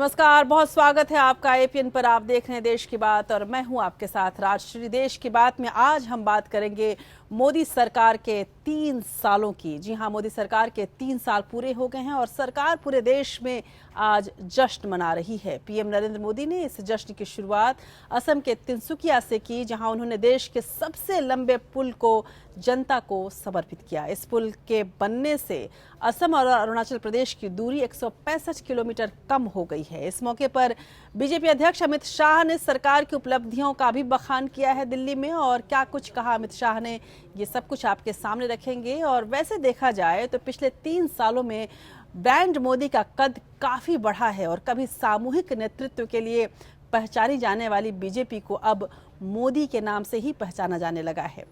नमस्कार, बहुत स्वागत है आपका एपीएन पर। आप देख रहे हैं देश की बात और मैं हूं आपके साथ राजश्री। देश की बात में आज हम बात करेंगे मोदी सरकार के 3 सालों की। जी हां, मोदी सरकार के 3 साल पूरे हो गए हैं और सरकार पूरे देश में आज जश्न मना रही है। पीएम नरेंद्र मोदी ने इस जश्न की शुरुआत असम के तिनसुकिया से की, जहां उन्होंने देश के सबसे लंबे पुल को जनता को समर्पित किया। इस पुल के बनने से असम और अरुणाचल प्रदेश की दूरी 165 किलोमीटर कम हो गई है। इस मौके पर बीजेपी अध्यक्ष अमित शाह ने सरकार की उपलब्धियों का भी बखान किया है दिल्ली में। और क्या कुछ कहा अमित शाह ने, ये सब कुछ आपके सामने रखेंगे। और वैसे देखा जाए तो पिछले 3 सालों में ब्रांड मोदी का कद काफी बढ़ा है और कभी सामूहिक नेतृत्व के लिए पहचानी जाने वाली बीजेपी को अब मोदी के नाम से ही पहचाना जाने लगा है।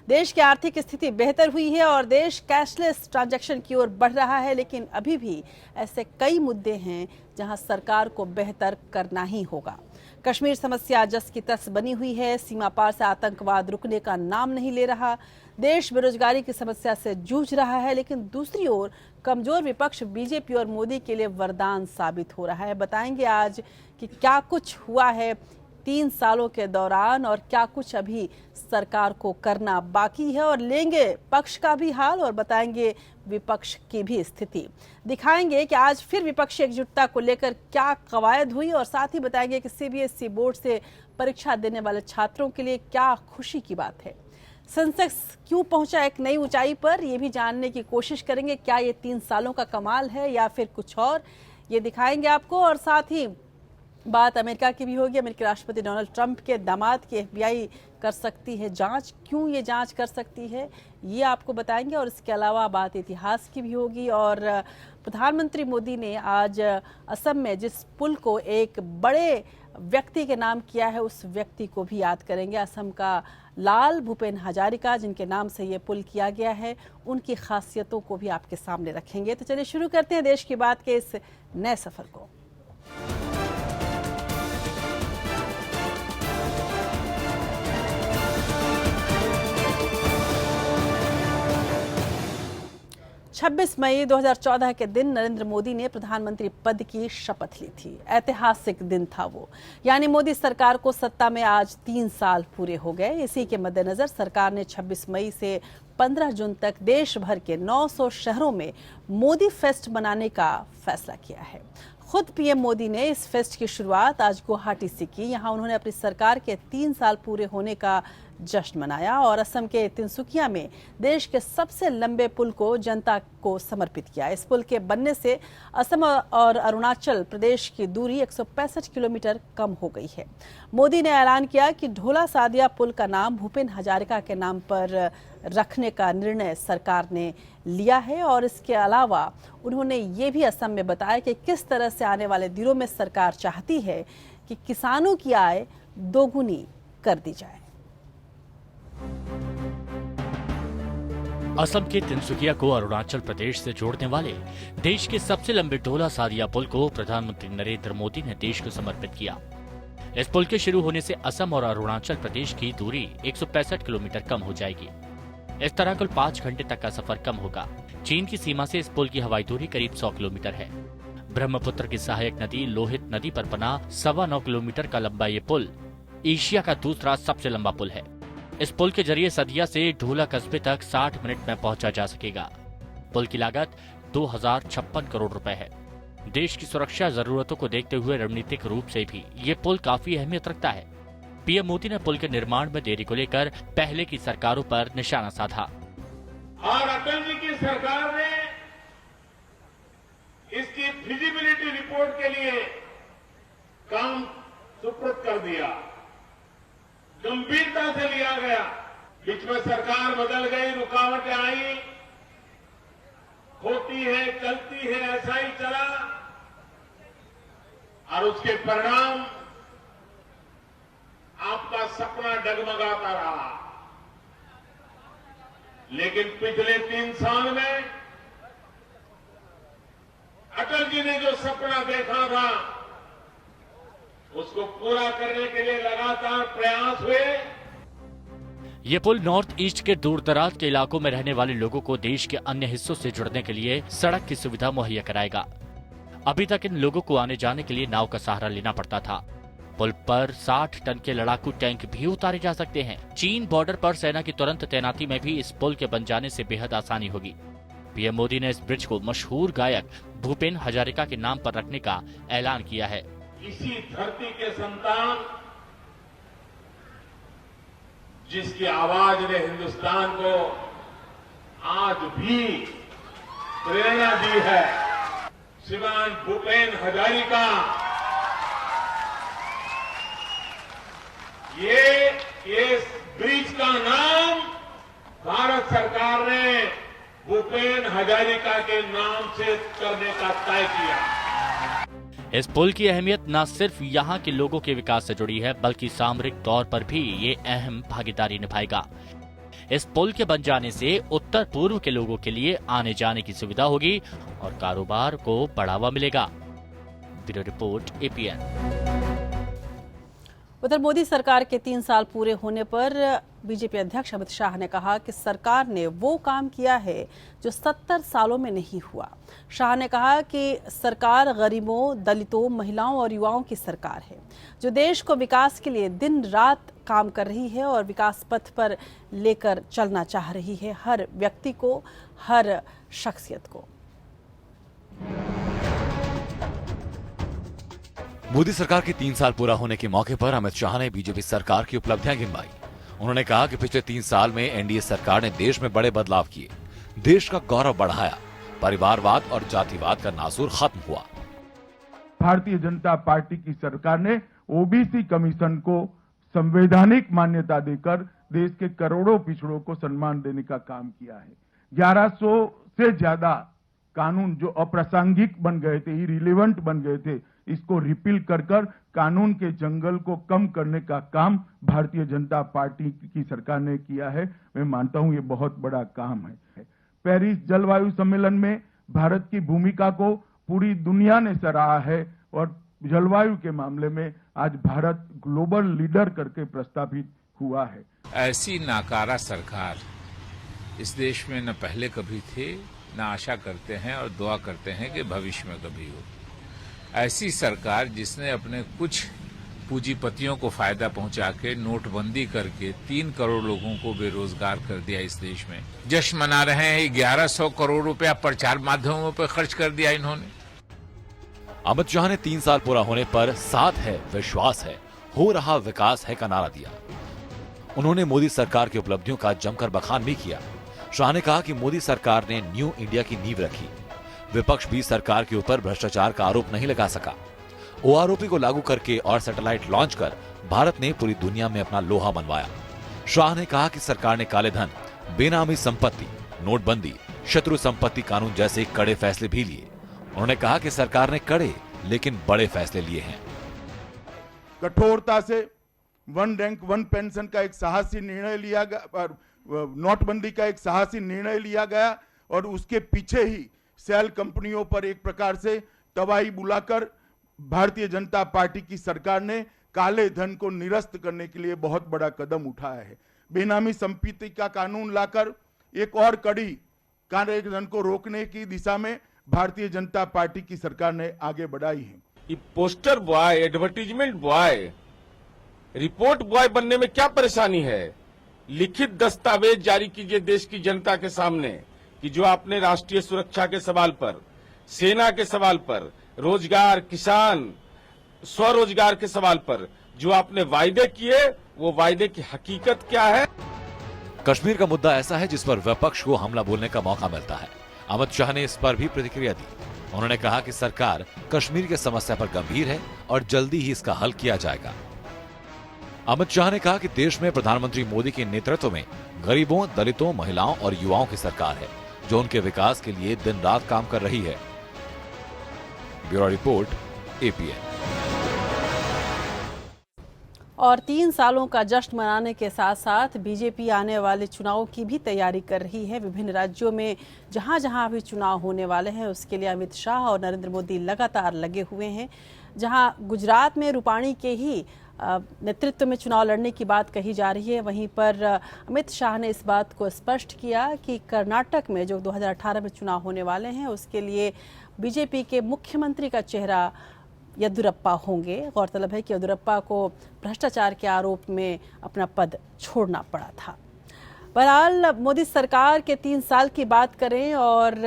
देश की आर्थिक स्थिति बेहतर हुई है और देश कैशलेस ट्रांजैक्शन की ओर बढ़ रहा है, लेकिन अभी भी ऐसे कई मुद्दे हैं जहां सरकार को बेहतर करना ही होगा। कश्मीर समस्या जस की तस बनी हुई है, सीमा पार से आतंकवाद रुकने का नाम नहीं ले रहा, देश बेरोजगारी की समस्या से जूझ रहा है, लेकिन दूसरी ओर कमजोर विपक्ष बीजेपी और मोदी के लिए वरदान साबित हो रहा है। बताएंगे आज कि क्या कुछ हुआ है 3 सालों के दौरान और क्या कुछ अभी सरकार को करना बाकी है, और लेंगे पक्ष का भी हाल और बताएंगे विपक्ष की भी स्थिति। दिखाएंगे कि आज फिर विपक्षी एकजुटता को लेकर क्या कवायद हुई और साथ ही बताएंगे कि सीबीएसई बोर्ड से परीक्षा देने वाले छात्रों के लिए क्या खुशी की बात है। सेंसेक्स क्यों पहुंचा एक नई ऊंचाई पर, यह भी जानने की कोशिश करेंगे। क्या ये 3 सालों का कमाल है या फिर कुछ और, ये दिखाएंगे आपको। और साथ ही बात अमेरिका की भी होगी। अमेरिकी राष्ट्रपति डोनाल्ड ट्रंप के दामाद की एफबीआई कर सकती है जांच, क्यों ये जांच कर सकती है ये आपको बताएंगे। और इसके अलावा बात इतिहास की भी होगी। और प्रधानमंत्री मोदी ने आज असम में जिस पुल को एक बड़े व्यक्ति के नाम किया है, उस व्यक्ति को भी याद करेंगे। असम का लाल भूपेन हजारिका, जिनके नाम से ये पुल किया गया है, उनकी खासियतों को भी आपके सामने रखेंगे। तो चलिए शुरू करते हैं देश की बात के इस नए सफर को। छब्बीस मई 2014 के दिन नरेंद्र मोदी ने प्रधानमंत्री पद की शपथ ली थी। ऐतिहासिक दिन था वो, यानी मोदी सरकार को सत्ता में आज 3 साल पूरे हो गए। इसी के मद्देनजर सरकार ने 26 मई से 15 जून तक देश भर के 900 शहरों में मोदी फेस्ट मनाने का फैसला किया है। खुद पीएम मोदी ने इस फेस्ट की शुरुआत आज गुवाहाटी से की। यहाँ उन्होंने अपनी सरकार के 3 साल पूरे होने का जश्न मनाया और असम के तिनसुकिया में देश के सबसे लंबे पुल को जनता को समर्पित किया। इस पुल के बनने से असम और अरुणाचल प्रदेश की दूरी 165 किलोमीटर कम हो गई है। मोदी ने ऐलान किया कि ढोला सादिया पुल का नाम भूपेन हजारिका के नाम पर रखने का निर्णय सरकार ने लिया है। और इसके अलावा उन्होंने ये भी असम में बताया कि किस तरह से आने वाले दिनों में सरकार चाहती है कि किसानों की आय दोगुनी कर दी जाए। असम के तिनसुकिया को अरुणाचल प्रदेश से जोड़ने वाले देश के सबसे लंबे ढोला सादिया पुल को प्रधानमंत्री नरेंद्र मोदी ने देश को समर्पित किया। इस पुल के शुरू होने से असम और अरुणाचल प्रदेश की दूरी 165 किलोमीटर कम हो जाएगी। इस तरह कुल 5 घंटे तक का सफर कम होगा। चीन की सीमा से इस पुल की हवाई दूरी करीब 100 किलोमीटर है। ब्रह्मपुत्र की सहायक नदी लोहित नदी पर बना 9.25 किलोमीटर का लंबा ये पुल एशिया का दूसरा सबसे लंबा पुल है। इस पुल के जरिए सदिया से ढोला कस्बे तक 60 मिनट में पहुंचा जा सकेगा। पुल की लागत 2056 करोड़ रुपए है। देश की सुरक्षा जरूरतों को देखते हुए रणनीतिक रूप से भी ये पुल काफी अहमियत रखता है। पीएम मोदी ने पुल के निर्माण में देरी को लेकर पहले की सरकारों पर निशाना साधा। और अटल जी की सरकार ने इसकी फिजिबिलिटी रिपोर्ट के लिए काम सुपुर्द कर दिया, गंभीरता से लिया गया। बीच में सरकार बदल गई, रुकावटें आई, होती है चलती है, ऐसा ही चला और उसके परिणाम आपका सपना डगमगाता रहा। लेकिन पिछले 3 साल में अटल जी ने जो सपना देखा था, उसको पूरा करने के लिए लगातार प्रयास हुए। ये पुल नॉर्थ ईस्ट के दूर दराज के इलाकों में रहने वाले लोगों को देश के अन्य हिस्सों से जुड़ने के लिए सड़क की सुविधा मुहैया कराएगा। अभी तक इन लोगों को आने जाने के लिए नाव का सहारा लेना पड़ता था। पुल पर 60 टन के लड़ाकू टैंक भी उतारे जा सकते हैं। चीन बॉर्डर पर सेना की तुरंत तैनाती में भी इस पुल के बन जाने से बेहद आसानी होगी। पीएम मोदी ने इस ब्रिज को मशहूर गायक भूपेन हजारिका के नाम पर रखने का ऐलान किया है। इसी धरती के संतान जिसकी आवाज ने हिंदुस्तान को आज भी प्रेरणा दी है, श्रीमान भूपेन हजारिका, ये ब्रिज का नाम भारत सरकार ने भूपेन हजारिका के नाम से करने का तय किया। इस पुल की अहमियत न सिर्फ यहाँ के लोगों के विकास से जुड़ी है, बल्कि सामरिक तौर पर भी ये अहम भागीदारी निभाएगा। इस पुल के बन जाने से उत्तर पूर्व के लोगों के लिए आने जाने की सुविधा होगी और कारोबार को बढ़ावा मिलेगा। Bureau report, APN। उधर मोदी सरकार के 3 साल पूरे होने पर बीजेपी अध्यक्ष अमित शाह ने कहा कि सरकार ने वो काम किया है जो 70 सालों में नहीं हुआ। शाह ने कहा कि सरकार गरीबों, दलितों, महिलाओं और युवाओं की सरकार है, जो देश को विकास के लिए दिन रात काम कर रही है और विकास पथ पर लेकर चलना चाह रही है हर व्यक्ति को, हर शख्सियत को। मोदी सरकार के 3 साल पूरा होने के मौके पर अमित शाह ने बीजेपी सरकार की उपलब्धियां गिनवाई। उन्होंने कहा कि पिछले 3 साल में एनडीए सरकार ने देश में बड़े बदलाव किए, देश का गौरव बढ़ाया, परिवारवाद और जातिवाद का नासूर खत्म हुआ। भारतीय जनता पार्टी की सरकार ने ओबीसी कमीशन को संवैधानिक मान्यता देकर देश के करोड़ों पिछड़ों को सम्मान देने का काम किया है। 1100 से ज्यादा कानून जो अप्रासंगिक बन गए थे, इरिलेवेंट बन गए थे, इसको रिपील कर कानून के जंगल को कम करने का काम भारतीय जनता पार्टी की सरकार ने किया है। मैं मानता हूं ये बहुत बड़ा काम है। पेरिस जलवायु सम्मेलन में भारत की भूमिका को पूरी दुनिया ने सराहा है और जलवायु के मामले में आज भारत ग्लोबल लीडर करके प्रस्तावित हुआ है। ऐसी नाकारा सरकार इस देश में न पहले कभी थी, न आशा करते हैं और दुआ करते हैं कि भविष्य में कभी हो। ऐसी सरकार जिसने अपने कुछ पूंजीपतियों को फायदा पहुंचा के नोटबंदी करके 3 करोड़ लोगों को बेरोजगार कर दिया इस देश में। जश्न मना रहे हैं 1100 करोड़ रुपया प्रचार माध्यमों पर खर्च कर दिया इन्होंने। अमित शाह ने 3 साल पूरा होने पर साथ है, विश्वास है, हो रहा विकास है का नारा दिया। उन्होंने मोदी सरकार की उपलब्धियों का जमकर बखान भी किया। शाह ने कहा कि मोदी सरकार ने न्यू इंडिया की नींव रखी। विपक्ष भी सरकार के ऊपर भ्रष्टाचार का आरोप नहीं लगा सका। ओआरओपी को लागू करके और सैटेलाइट लॉन्च कर भारत ने पूरी दुनिया में अपना लोहा मनवाया। शाह ने कहा कि सरकार ने काले धन, बेनामी संपत्ति, नोटबंदी, शत्रु संपत्ति कानून जैसे कड़े फैसले भी लिए। उन्होंने कहा कि सरकार ने कड़े लेकिन बड़े फैसले लिए हैं। कठोरता से वन रैंक वन पेंशन का एक साहसी निर्णय लिया गया और नोटबंदी का एक साहसी निर्णय लिया गया और उसके पीछे ही सेल कंपनियों पर एक प्रकार से तबाही बुलाकर भारतीय जनता पार्टी की सरकार ने काले धन को निरस्त करने के लिए बहुत बड़ा कदम उठाया है। बेनामी संपत्ति का कानून लाकर एक और कड़ी काले धन को रोकने की दिशा में भारतीय जनता पार्टी की सरकार ने आगे बढ़ाई है। ये poster boy, advertisement boy, report boy बनने में क्या परेशानी है? लिखित दस्तावेज जारी कीजिए देश की जनता के सामने कि जो आपने राष्ट्रीय सुरक्षा के सवाल पर, सेना के सवाल पर, रोजगार, किसान, स्वरोजगार के सवाल पर जो आपने वायदे किए, वो वायदे की हकीकत क्या है? कश्मीर का मुद्दा ऐसा है जिस पर विपक्ष को हमला बोलने का मौका मिलता है। अमित शाह ने इस पर भी प्रतिक्रिया दी। उन्होंने कहा कि सरकार कश्मीर की समस्या पर गंभीर है और जल्दी ही इसका हल किया जाएगा। अमित शाह ने कहा कि देश में प्रधानमंत्री मोदी के नेतृत्व में गरीबों, दलितों, महिलाओं और युवाओं की सरकार है, जो उनके विकास के लिए दिन रात काम कर रही है। Bureau report, APN। और 3 सालों का जश्न मनाने के साथ साथ बीजेपी आने वाले चुनावों की भी तैयारी कर रही है। विभिन्न राज्यों में जहां जहां भी चुनाव होने वाले हैं उसके लिए अमित शाह और नरेंद्र मोदी लगातार लगे हुए हैं। जहां गुजरात में रूपाणी के ही नेतृत्व में चुनाव लड़ने की बात कही जा रही है, वहीं पर अमित शाह ने इस बात को स्पष्ट किया कि कर्नाटक में जो 2018 में चुनाव होने वाले हैं उसके लिए बीजेपी के मुख्यमंत्री का चेहरा येदियुरप्पा होंगे। गौरतलब है कि येदियुरप्पा को भ्रष्टाचार के आरोप में अपना पद छोड़ना पड़ा था। बहरहाल मोदी सरकार के 3 साल की बात करें और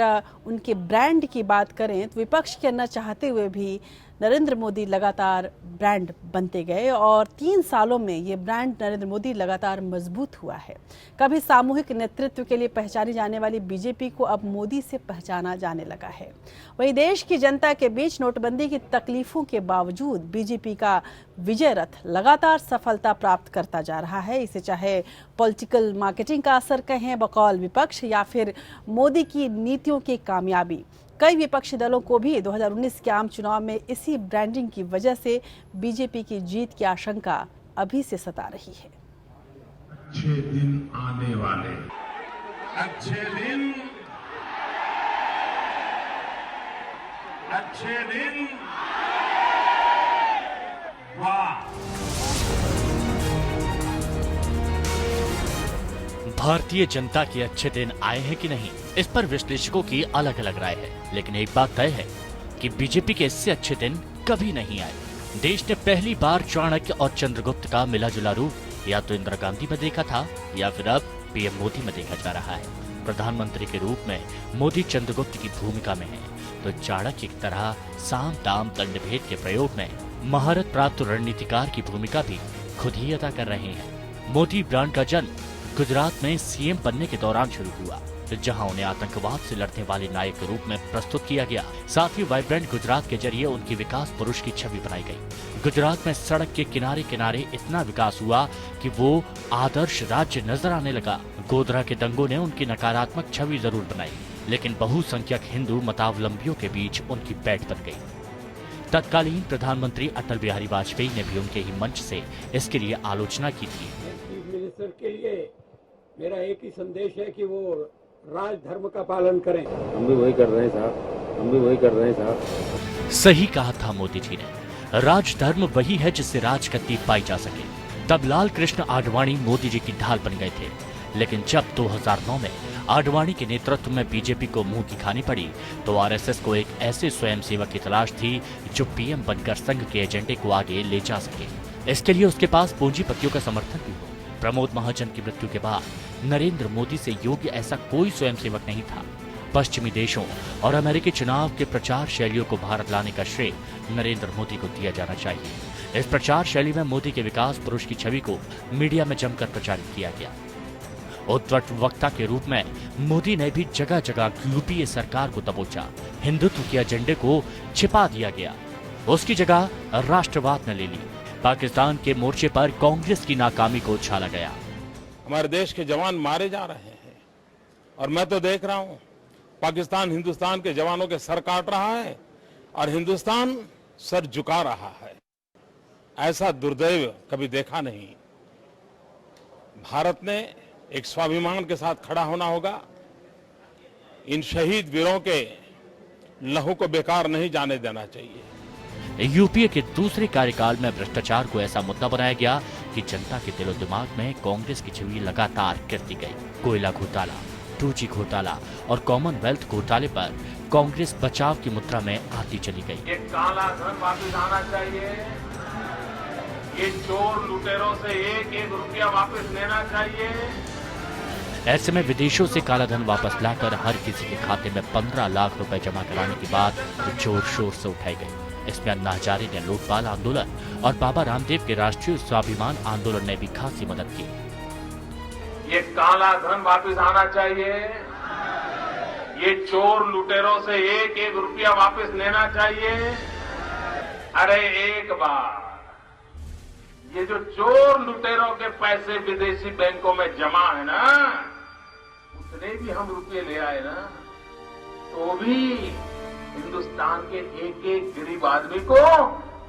उनके ब्रांड की बात करें तो विपक्ष के न चाहते हुए भी नरेंद्र मोदी लगातार ब्रांड बनते गए और 3 सालों में ये ब्रांड नरेंद्र मोदी लगातार मजबूत हुआ है। कभी सामूहिक नेतृत्व के लिए पहचानी जाने वाली बीजेपी को अब मोदी से पहचाना जाने लगा है। वहीं देश की जनता के बीच नोटबंदी की तकलीफों के बावजूद बीजेपी का विजय रथ लगातार सफलता प्राप्त करता जा रहा है। इसे चाहे पॉलिटिकल मार्केटिंग का असर कहें बकौल विपक्ष या फिर मोदी की नीतियों की कामयाबी। कई विपक्षी दलों को भी 2019 के आम चुनाव में इसी ब्रांडिंग की वजह से बीजेपी की जीत की आशंका अभी से सता रही है। अच्छे दिन आने वाले, अच्छे दिन वाह। भारतीय जनता के अच्छे दिन आए हैं कि नहीं, इस पर विश्लेषकों की अलग अलग राय है। लेकिन एक बात तय है कि बीजेपी के इससे अच्छे दिन कभी नहीं आए। देश ने पहली बार चाणक्य और चंद्रगुप्त का मिला जुला रूप या तो इंदिरा गांधी में देखा था या फिर अब पीएम मोदी में देखा जा रहा है। प्रधानमंत्री के रूप में मोदी चंद्रगुप्त की भूमिका में है तो चाणक्य की तरह साम दाम दंड भेद के प्रयोग में महारत प्राप्त रणनीतिकार की भूमिका भी खुद ही अदा कर रहे हैं। मोदी ब्रांड का जन्म गुजरात में सीएम बनने के दौरान शुरू हुआ, जहां उन्हें आतंकवाद से लड़ने वाले नायक के रूप में प्रस्तुत किया गया। साथ ही वाइब्रेंट गुजरात के जरिए उनकी विकास पुरुष की छवि बनाई गई। गुजरात में सड़क के किनारे किनारे इतना विकास हुआ कि वो आदर्श राज्य नजर आने लगा। गोधरा के दंगों ने उनकी नकारात्मक छवि जरूर बनाई, लेकिन बहुसंख्यक हिंदू मतावलंबियों के बीच उनकी पैठ बन गई। तत्कालीन प्रधानमंत्री अटल बिहारी वाजपेयी ने भी उनके ही मंच से इसके लिए आलोचना की थी। चीफ मिनिस्टर के लिए मेरा एक ही संदेश है कि वो राजधर्म का पालन करें। हम भी वही कर रहे हैं साहब। सही कहा था मोदी जी ने, राजधर्म वही है जिससे राजगद्दी पाई जा सके। तब लाल कृष्ण आडवाणी मोदी जी की ढाल बन गए थे। लेकिन जब 2009 में आडवाणी के नेतृत्व में बीजेपी को मुंह की खानी पड़ी तो आरएसएस को एक ऐसे स्वयंसेवक की तलाश थी जो पीएम बनकर संघ के एजेंडे को आगे ले जा सके। इसके लिए उसके पास पूंजीपतियों का समर्थन भी हो। प्रमोद महाजन की मृत्यु के बाद नरेंद्र मोदी से योग्य ऐसा कोई स्वयंसेवक नहीं था। पश्चिमी देशों और अमेरिकी चुनाव के प्रचार शैलियों को भारत लाने का श्रेय नरेंद्र मोदी को दिया जाना चाहिए। इस प्रचार शैली में मोदी के विकास पुरुष की छवि को मीडिया में जमकर प्रचारित किया गया। उद्धट वक्ता के रूप में मोदी ने भी जगह जगह यूपीए सरकार को दबोचा। हिंदुत्व के एजेंडे को छिपा दिया गया, उसकी जगह राष्ट्रवाद ने ले ली। पाकिस्तान के मोर्चे पर कांग्रेस की नाकामी को उछाला गया। हमारे देश के जवान मारे जा रहे हैं और मैं तो देख रहा हूं पाकिस्तान हिंदुस्तान के जवानों के सर काट रहा है और हिंदुस्तान सर झुका रहा है। ऐसा दुर्दैव कभी देखा नहीं। भारत ने एक स्वाभिमान के साथ खड़ा होना होगा। इन शहीद वीरों के लहू को बेकार नहीं जाने देना चाहिए। यूपीए के दूसरे कार्यकाल में भ्रष्टाचार को ऐसा मुद्दा बनाया गया कि जनता के दिलो दिमाग में कांग्रेस की छवि लगातार गिरती गई। कोयला घोटाला, 2G घोटाला और कॉमनवेल्थ घोटाले पर कांग्रेस बचाव की मुद्रा में आती चली गई। ये काला धन वापस आना चाहिए। ये चोर लुटेरों से एक एक रुपया वापस लेना चाहिए। ऐसे में विदेशों से काला धन वापस लाकर हर किसी के खाते में 15 लाख रुपए जमा कराने की बात जोर शोर से उठाई गई। इसमें अन्ना हजारे ने लोकपाल आंदोलन और बाबा रामदेव के राष्ट्रीय स्वाभिमान आंदोलन ने भी खासी मदद की। ये काला धन वापस आना चाहिए। ये चोर लुटेरों से एक एक रुपया वापस लेना चाहिए। अरे एक बार ये जो चोर लुटेरों के पैसे विदेशी बैंकों में जमा है ना, उतने भी हम रुपये ले आए ना, तो भी हिंदुस्तान के एक एक गरीब आदमी को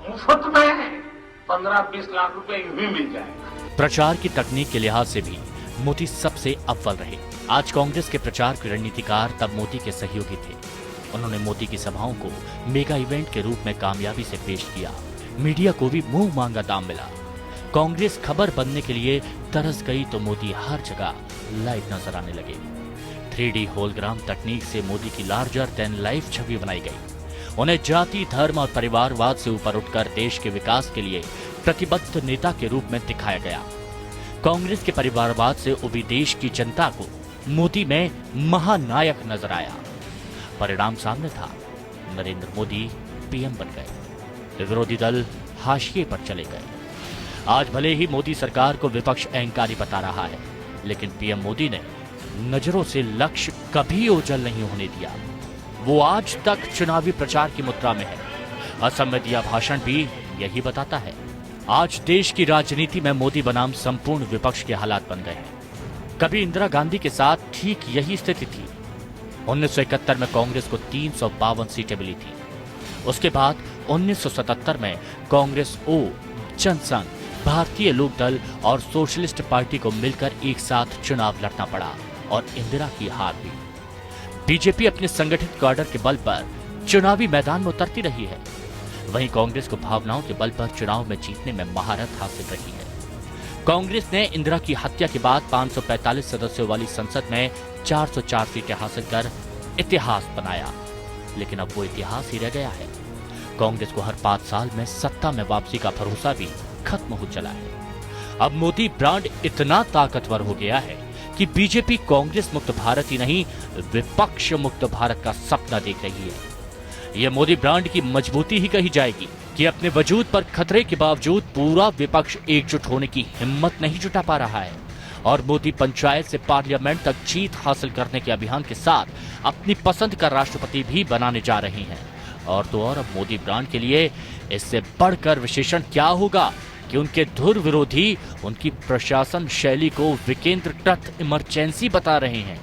मुफ्त में 15-20 लाख रुपए यूं ही मिल जाएगा। प्रचार की तकनीक के लिहाज से भी मोदी सबसे अव्वल रहे। आज कांग्रेस के प्रचार के रणनीतिकार तब मोदी के सहयोगी थे। उन्होंने मोदी की सभाओं को मेगा इवेंट के रूप में कामयाबी से पेश किया। मीडिया को भी मुंह मांगा दाम मिला। कांग्रेस खबर बनने के लिए तरस गई तो मोदी हर जगह लाइव नजर आने लगे। 3D होलोग्राम तकनीक से मोदी की लार्जर देन लाइफ छवि बनाई गई। उन्हें जाति, धर्म और परिवारवाद से ऊपर उठकर देश के विकास के लिए प्रतिबद्ध नेता के रूप में दिखाया गया। कांग्रेस के परिवारवाद से उबी देश की जनता को मोदी में महानायक नजर आया। परिणाम सामने था, नरेंद्र मोदी पीएम बन गए। विरोधी दल हाशिए पर चले गए। आज भले ही मोदी सरकार को विपक्ष अहंकारी बता रहा है, लेकिन पीएम मोदी ने नजरों से लक्ष्य कभी ओझल नहीं होने दिया। वो आज तक चुनावी प्रचार की मुद्रा में है। असम में दिया भाषण भी यही बताता है। आज देश की राजनीति में मोदी बनाम संपूर्ण विपक्ष के हालात बन गए हैं। कभी इंदिरा गांधी के साथ ठीक यही स्थिति थी। 1971 में कांग्रेस को 352 सीटें मिली थी। उसके बाद 1977 में कांग्रेस ओ, जनसंघ, भारतीय लोक दल और सोशलिस्ट पार्टी को मिलकर एक साथ चुनाव लड़ना पड़ा और इंदिरा की हार हुई। बीजेपी अपने संगठित कैडर के बल पर चुनावी मैदान में उतरती रही है। वहीं कांग्रेस को भावनाओं के बल पर चुनाव में जीतने में महारत हासिल रही है। कांग्रेस ने इंदिरा की हत्या के बाद 545 सदस्यों वाली संसद में 404 सीटें हासिल कर इतिहास बनाया, लेकिन अब वो इतिहास ही रह गया है। कांग्रेस को हर 5 साल में सत्ता में वापसी का भरोसा भी खत्म हो चला है। अब मोदी ब्रांड इतना ताकतवर हो गया है कि बीजेपी कांग्रेस मुक्त भारत ही नहीं, विपक्ष मुक्त भारत का सपना देख रही है। यह मोदी ब्रांड की मजबूती ही कही जाएगी कि अपने वजूद पर खतरे के बावजूद पूरा विपक्ष एकजुट होने की हिम्मत नहीं जुटा पा रहा है और मोदी पंचायत से पार्लियामेंट तक जीत हासिल करने के अभियान के साथ अपनी पसंद का राष्ट्रपति भी बनाने जा रहे हैं। और तो और अब मोदी ब्रांड के लिए इससे बढ़कर विशेषण क्या होगा कि उनके धुर विरोधी उनकी प्रशासन शैली को विकेंद्रीकृत इमरजेंसी बता रहे हैं,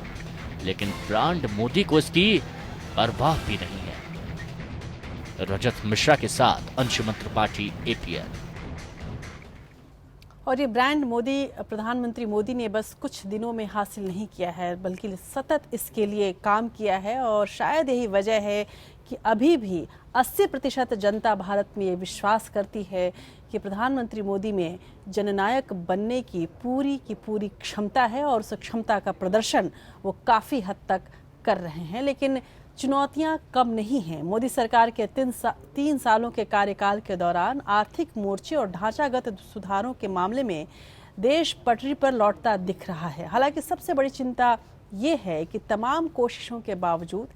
लेकिन ब्रांड मोदी को इसकी परवाह भी नहीं है। रजत मिश्रा के साथ अंशुमन त्रिपाठी, APN। और ये ब्रांड मोदी प्रधानमंत्री मोदी ने बस कुछ दिनों में हासिल नहीं किया है, बल्कि सतत इसके लिए काम किया है। और शायद यही वजह है कि अभी भी 80% जनता भारत में ये विश्वास करती है कि प्रधानमंत्री मोदी में जननायक बनने की पूरी क्षमता है और उस क्षमता का प्रदर्शन वो काफ़ी हद तक कर रहे हैं। लेकिन चुनौतियां कम नहीं हैं। मोदी सरकार के 3 सालों के कार्यकाल के दौरान आर्थिक मोर्चे और ढांचागत सुधारों के मामले में देश पटरी पर लौटता दिख रहा है। हालांकि सबसे बड़ी चिंता ये है कि तमाम कोशिशों के बावजूद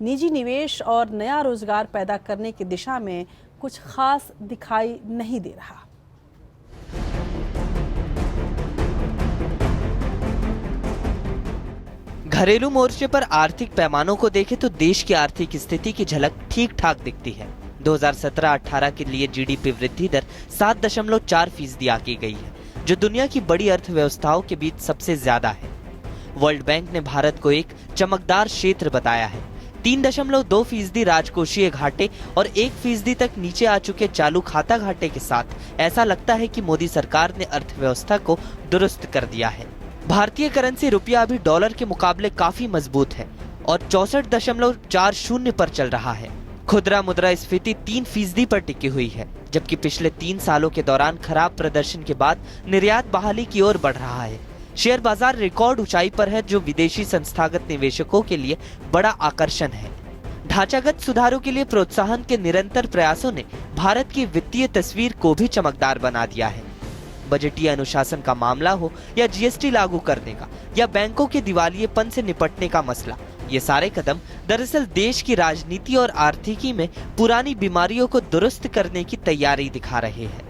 निजी निवेश और नया रोजगार पैदा करने की दिशा में कुछ खास दिखाई नहीं दे रहा। घरेलू मोर्चे पर आर्थिक पैमानों को देखें तो देश की आर्थिक स्थिति की झलक ठीक ठाक दिखती है। 2017-18 के लिए जीडीपी वृद्धि दर 7.4% आकी गई है, जो दुनिया की बड़ी अर्थव्यवस्थाओं के बीच सबसे ज्यादा है। वर्ल्ड बैंक ने भारत को एक चमकदार क्षेत्र बताया है। 3.2% राजकोषीय घाटे और 1% तक नीचे आ चुके चालू खाता घाटे के साथ ऐसा लगता है कि मोदी सरकार ने अर्थव्यवस्था को दुरुस्त कर दिया है। भारतीय करेंसी रुपया अभी डॉलर के मुकाबले काफी मजबूत है और 64.40 पर चल रहा है। खुदरा मुद्रास्फीति 3% पर टिकी हुई है, जबकि पिछले 3 सालों के दौरान खराब प्रदर्शन के बाद निर्यात बहाली की ओर बढ़ रहा है। शेयर बाजार रिकॉर्ड ऊंचाई पर है, जो विदेशी संस्थागत निवेशकों के लिए बड़ा आकर्षण है। ढांचागत सुधारों के लिए प्रोत्साहन के निरंतर प्रयासों ने भारत की वित्तीय तस्वीर को भी चमकदार बना दिया है। बजटीय अनुशासन का मामला हो या जीएसटी लागू करने का या बैंकों के दिवालियेपन से निपटने का मसला, ये सारे कदम दरअसल देश की राजनीति और आर्थिकी में पुरानी बीमारियों को दुरुस्त करने की तैयारी दिखा रहे हैं।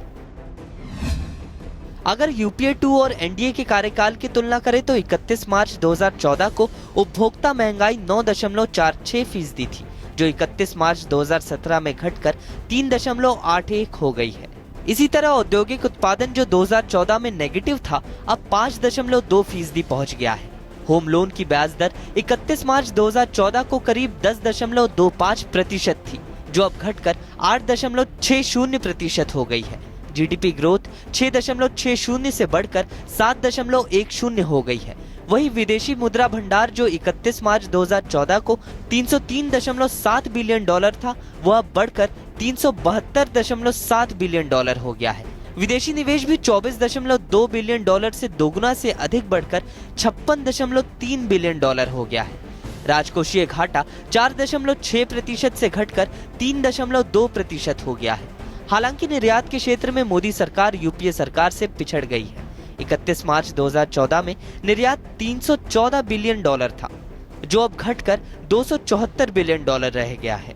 अगर यूपीए 2 और एनडीए के कार्यकाल की तुलना करें तो 31 मार्च 2014 को उपभोक्ता महंगाई 9.46% थी, जो 31 मार्च 2017 में घटकर 3.81 हो गई है। इसी तरह औद्योगिक उत्पादन, जो 2014 में नेगेटिव था, अब 5.2% पहुंच गया है। होम लोन की ब्याज दर 31 मार्च 2014 को करीब 10.25% थी, जो अब घटकर 8.60% हो गई है। जीडीपी ग्रोथ 6.60 से बढ़कर 7.10 हो गई है। वहीं विदेशी मुद्रा भंडार जो 31 मार्च 2014 को $303.7 बिलियन था, वह अब बढ़कर $372.7 बिलियन हो गया है। विदेशी निवेश भी 24.2 बिलियन से दोगुना से अधिक बढ़कर 56.3 बिलियन हो गया है। राजकोषीय घाटा 4.6% से घटकर 3.2% हो गया है। हालांकि निर्यात के क्षेत्र में मोदी सरकार यूपीए सरकार से पिछड़ गई है। 31 मार्च 2014 में निर्यात $314 बिलियन था, जो अब घटकर $274 बिलियन रह गया है।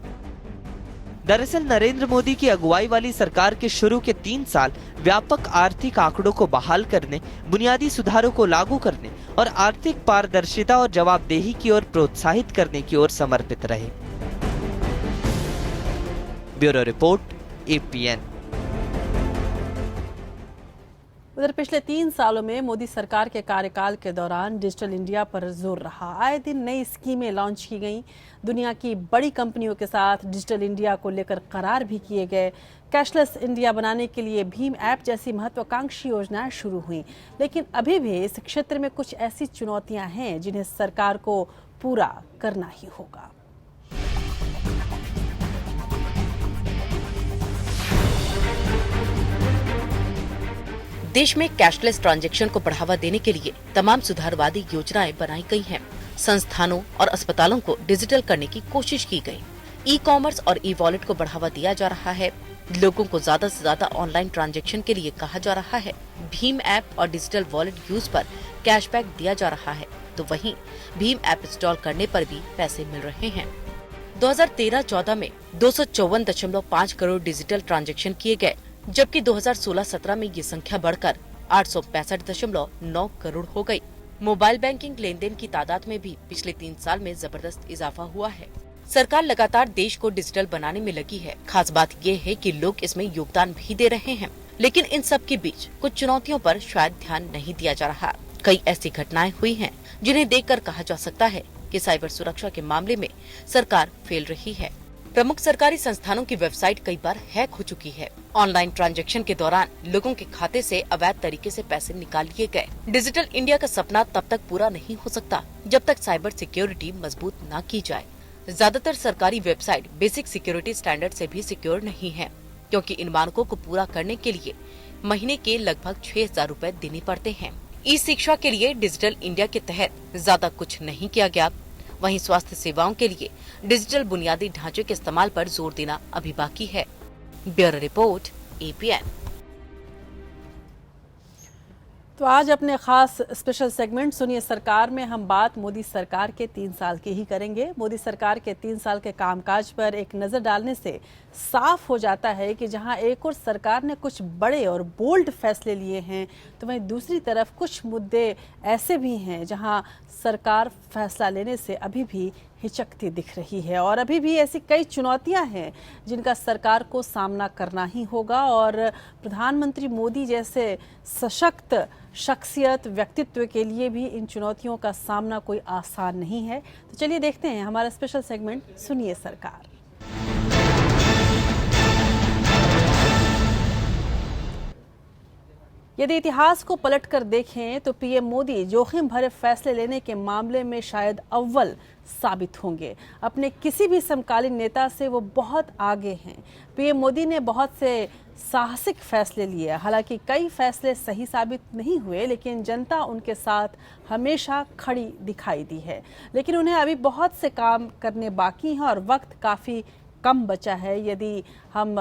दरअसल नरेंद्र मोदी की अगुवाई वाली सरकार के शुरू के 3 साल व्यापक आर्थिक आंकड़ों को बहाल करने, बुनियादी सुधारों को लागू करने और आर्थिक पारदर्शिता और जवाबदेही की ओर प्रोत्साहित करने की ओर समर्पित रहे। Bureau report, APN। उधर पिछले 3 सालों में मोदी सरकार के कार्यकाल के दौरान डिजिटल इंडिया पर जोर रहा। आए दिन नई स्कीमें लॉन्च की गईं। दुनिया की बड़ी कंपनियों के साथ डिजिटल इंडिया को लेकर करार भी किए गए। कैशलेस इंडिया बनाने के लिए भीम ऐप जैसी महत्वाकांक्षी योजनाएं शुरू हुई, लेकिन अभी भी इस क्षेत्र में कुछ ऐसी चुनौतियां हैं जिन्हें सरकार को पूरा करना ही होगा। देश में कैशलेस ट्रांजैक्शन को बढ़ावा देने के लिए तमाम सुधारवादी योजनाएं बनाई गई हैं। संस्थानों और अस्पतालों को डिजिटल करने की कोशिश की गई। ई कॉमर्स और ई वॉलेट को बढ़ावा दिया जा रहा है। लोगों को ज्यादा से ज्यादा ऑनलाइन ट्रांजैक्शन के लिए कहा जा रहा है। भीम ऐप और डिजिटल वॉलेट यूज पर कैशबैक दिया जा रहा है, तो वहीं भीम ऐप इंस्टॉल करने पर भी पैसे मिल रहे हैं। 2013-14 में 254.5 करोड़ डिजिटल ट्रांजैक्शन किए गए, जबकि 2016-17 में ये संख्या बढ़कर 865.9 करोड़ हो गई। मोबाइल बैंकिंग लेन देन की तादाद में भी पिछले 3 साल में जबरदस्त इजाफा हुआ है। सरकार लगातार देश को डिजिटल बनाने में लगी है। खास बात ये है कि लोग इसमें योगदान भी दे रहे हैं, लेकिन इन सब के बीच कुछ चुनौतियों पर शायद ध्यान नहीं दिया जा रहा। कई ऐसी घटनाएं हुई हैं जिन्हें देखकर कहा जा सकता है कि साइबर सुरक्षा के मामले में सरकार फेल रही है। प्रमुख सरकारी संस्थानों की वेबसाइट कई बार हैक हो चुकी है। ऑनलाइन ट्रांजैक्शन के दौरान लोगों के खाते से अवैध तरीके से पैसे निकाल लिए गए। डिजिटल इंडिया का सपना तब तक पूरा नहीं हो सकता जब तक साइबर सिक्योरिटी मजबूत न की जाए। ज्यादातर सरकारी वेबसाइट बेसिक सिक्योरिटी स्टैंडर्ड से भी सिक्योर नहीं है, क्योंकि इन मानकों को पूरा करने के लिए महीने के लगभग 6,000 रूपए देने पड़ते हैं। ई शिक्षा के लिए डिजिटल इंडिया के तहत ज्यादा कुछ नहीं किया गया। वहीं स्वास्थ्य सेवाओं के लिए डिजिटल बुनियादी ढांचे के इस्तेमाल पर जोर देना अभी बाकी है। Bureau report, APN। तो आज अपने खास स्पेशल सेगमेंट सुनिए सरकार में हम बात मोदी सरकार के 3 साल की ही करेंगे। मोदी सरकार के 3 साल के कामकाज पर एक नज़र डालने से साफ हो जाता है कि जहां एक और सरकार ने कुछ बड़े और बोल्ड फैसले लिए हैं, तो वहीं दूसरी तरफ कुछ मुद्दे ऐसे भी हैं जहां सरकार फैसला लेने से अभी भी हिचकती दिख रही है। और अभी भी ऐसी कई चुनौतियां हैं जिनका सरकार को सामना करना ही होगा। और प्रधानमंत्री मोदी जैसे सशक्त शख्सियत, व्यक्तित्व के लिए भी इन चुनौतियों का सामना कोई आसान नहीं है। तो चलिए देखते हैं हमारा स्पेशल सेगमेंट सुनिए सरकार। यदि इतिहास को पलटकर देखें तो पीएम मोदी जोखिम भरे फैसले लेने के मामले में शायद अव्वल साबित होंगे। अपने किसी भी समकालीन नेता से वो बहुत आगे हैं। पीएम मोदी ने बहुत से साहसिक फैसले लिए। हालांकि कई फैसले सही साबित नहीं हुए, लेकिन जनता उनके साथ हमेशा खड़ी दिखाई दी है। लेकिन उन्हें अभी बहुत से काम करने बाकी हैं और वक्त काफ़ी कम बचा है। यदि हम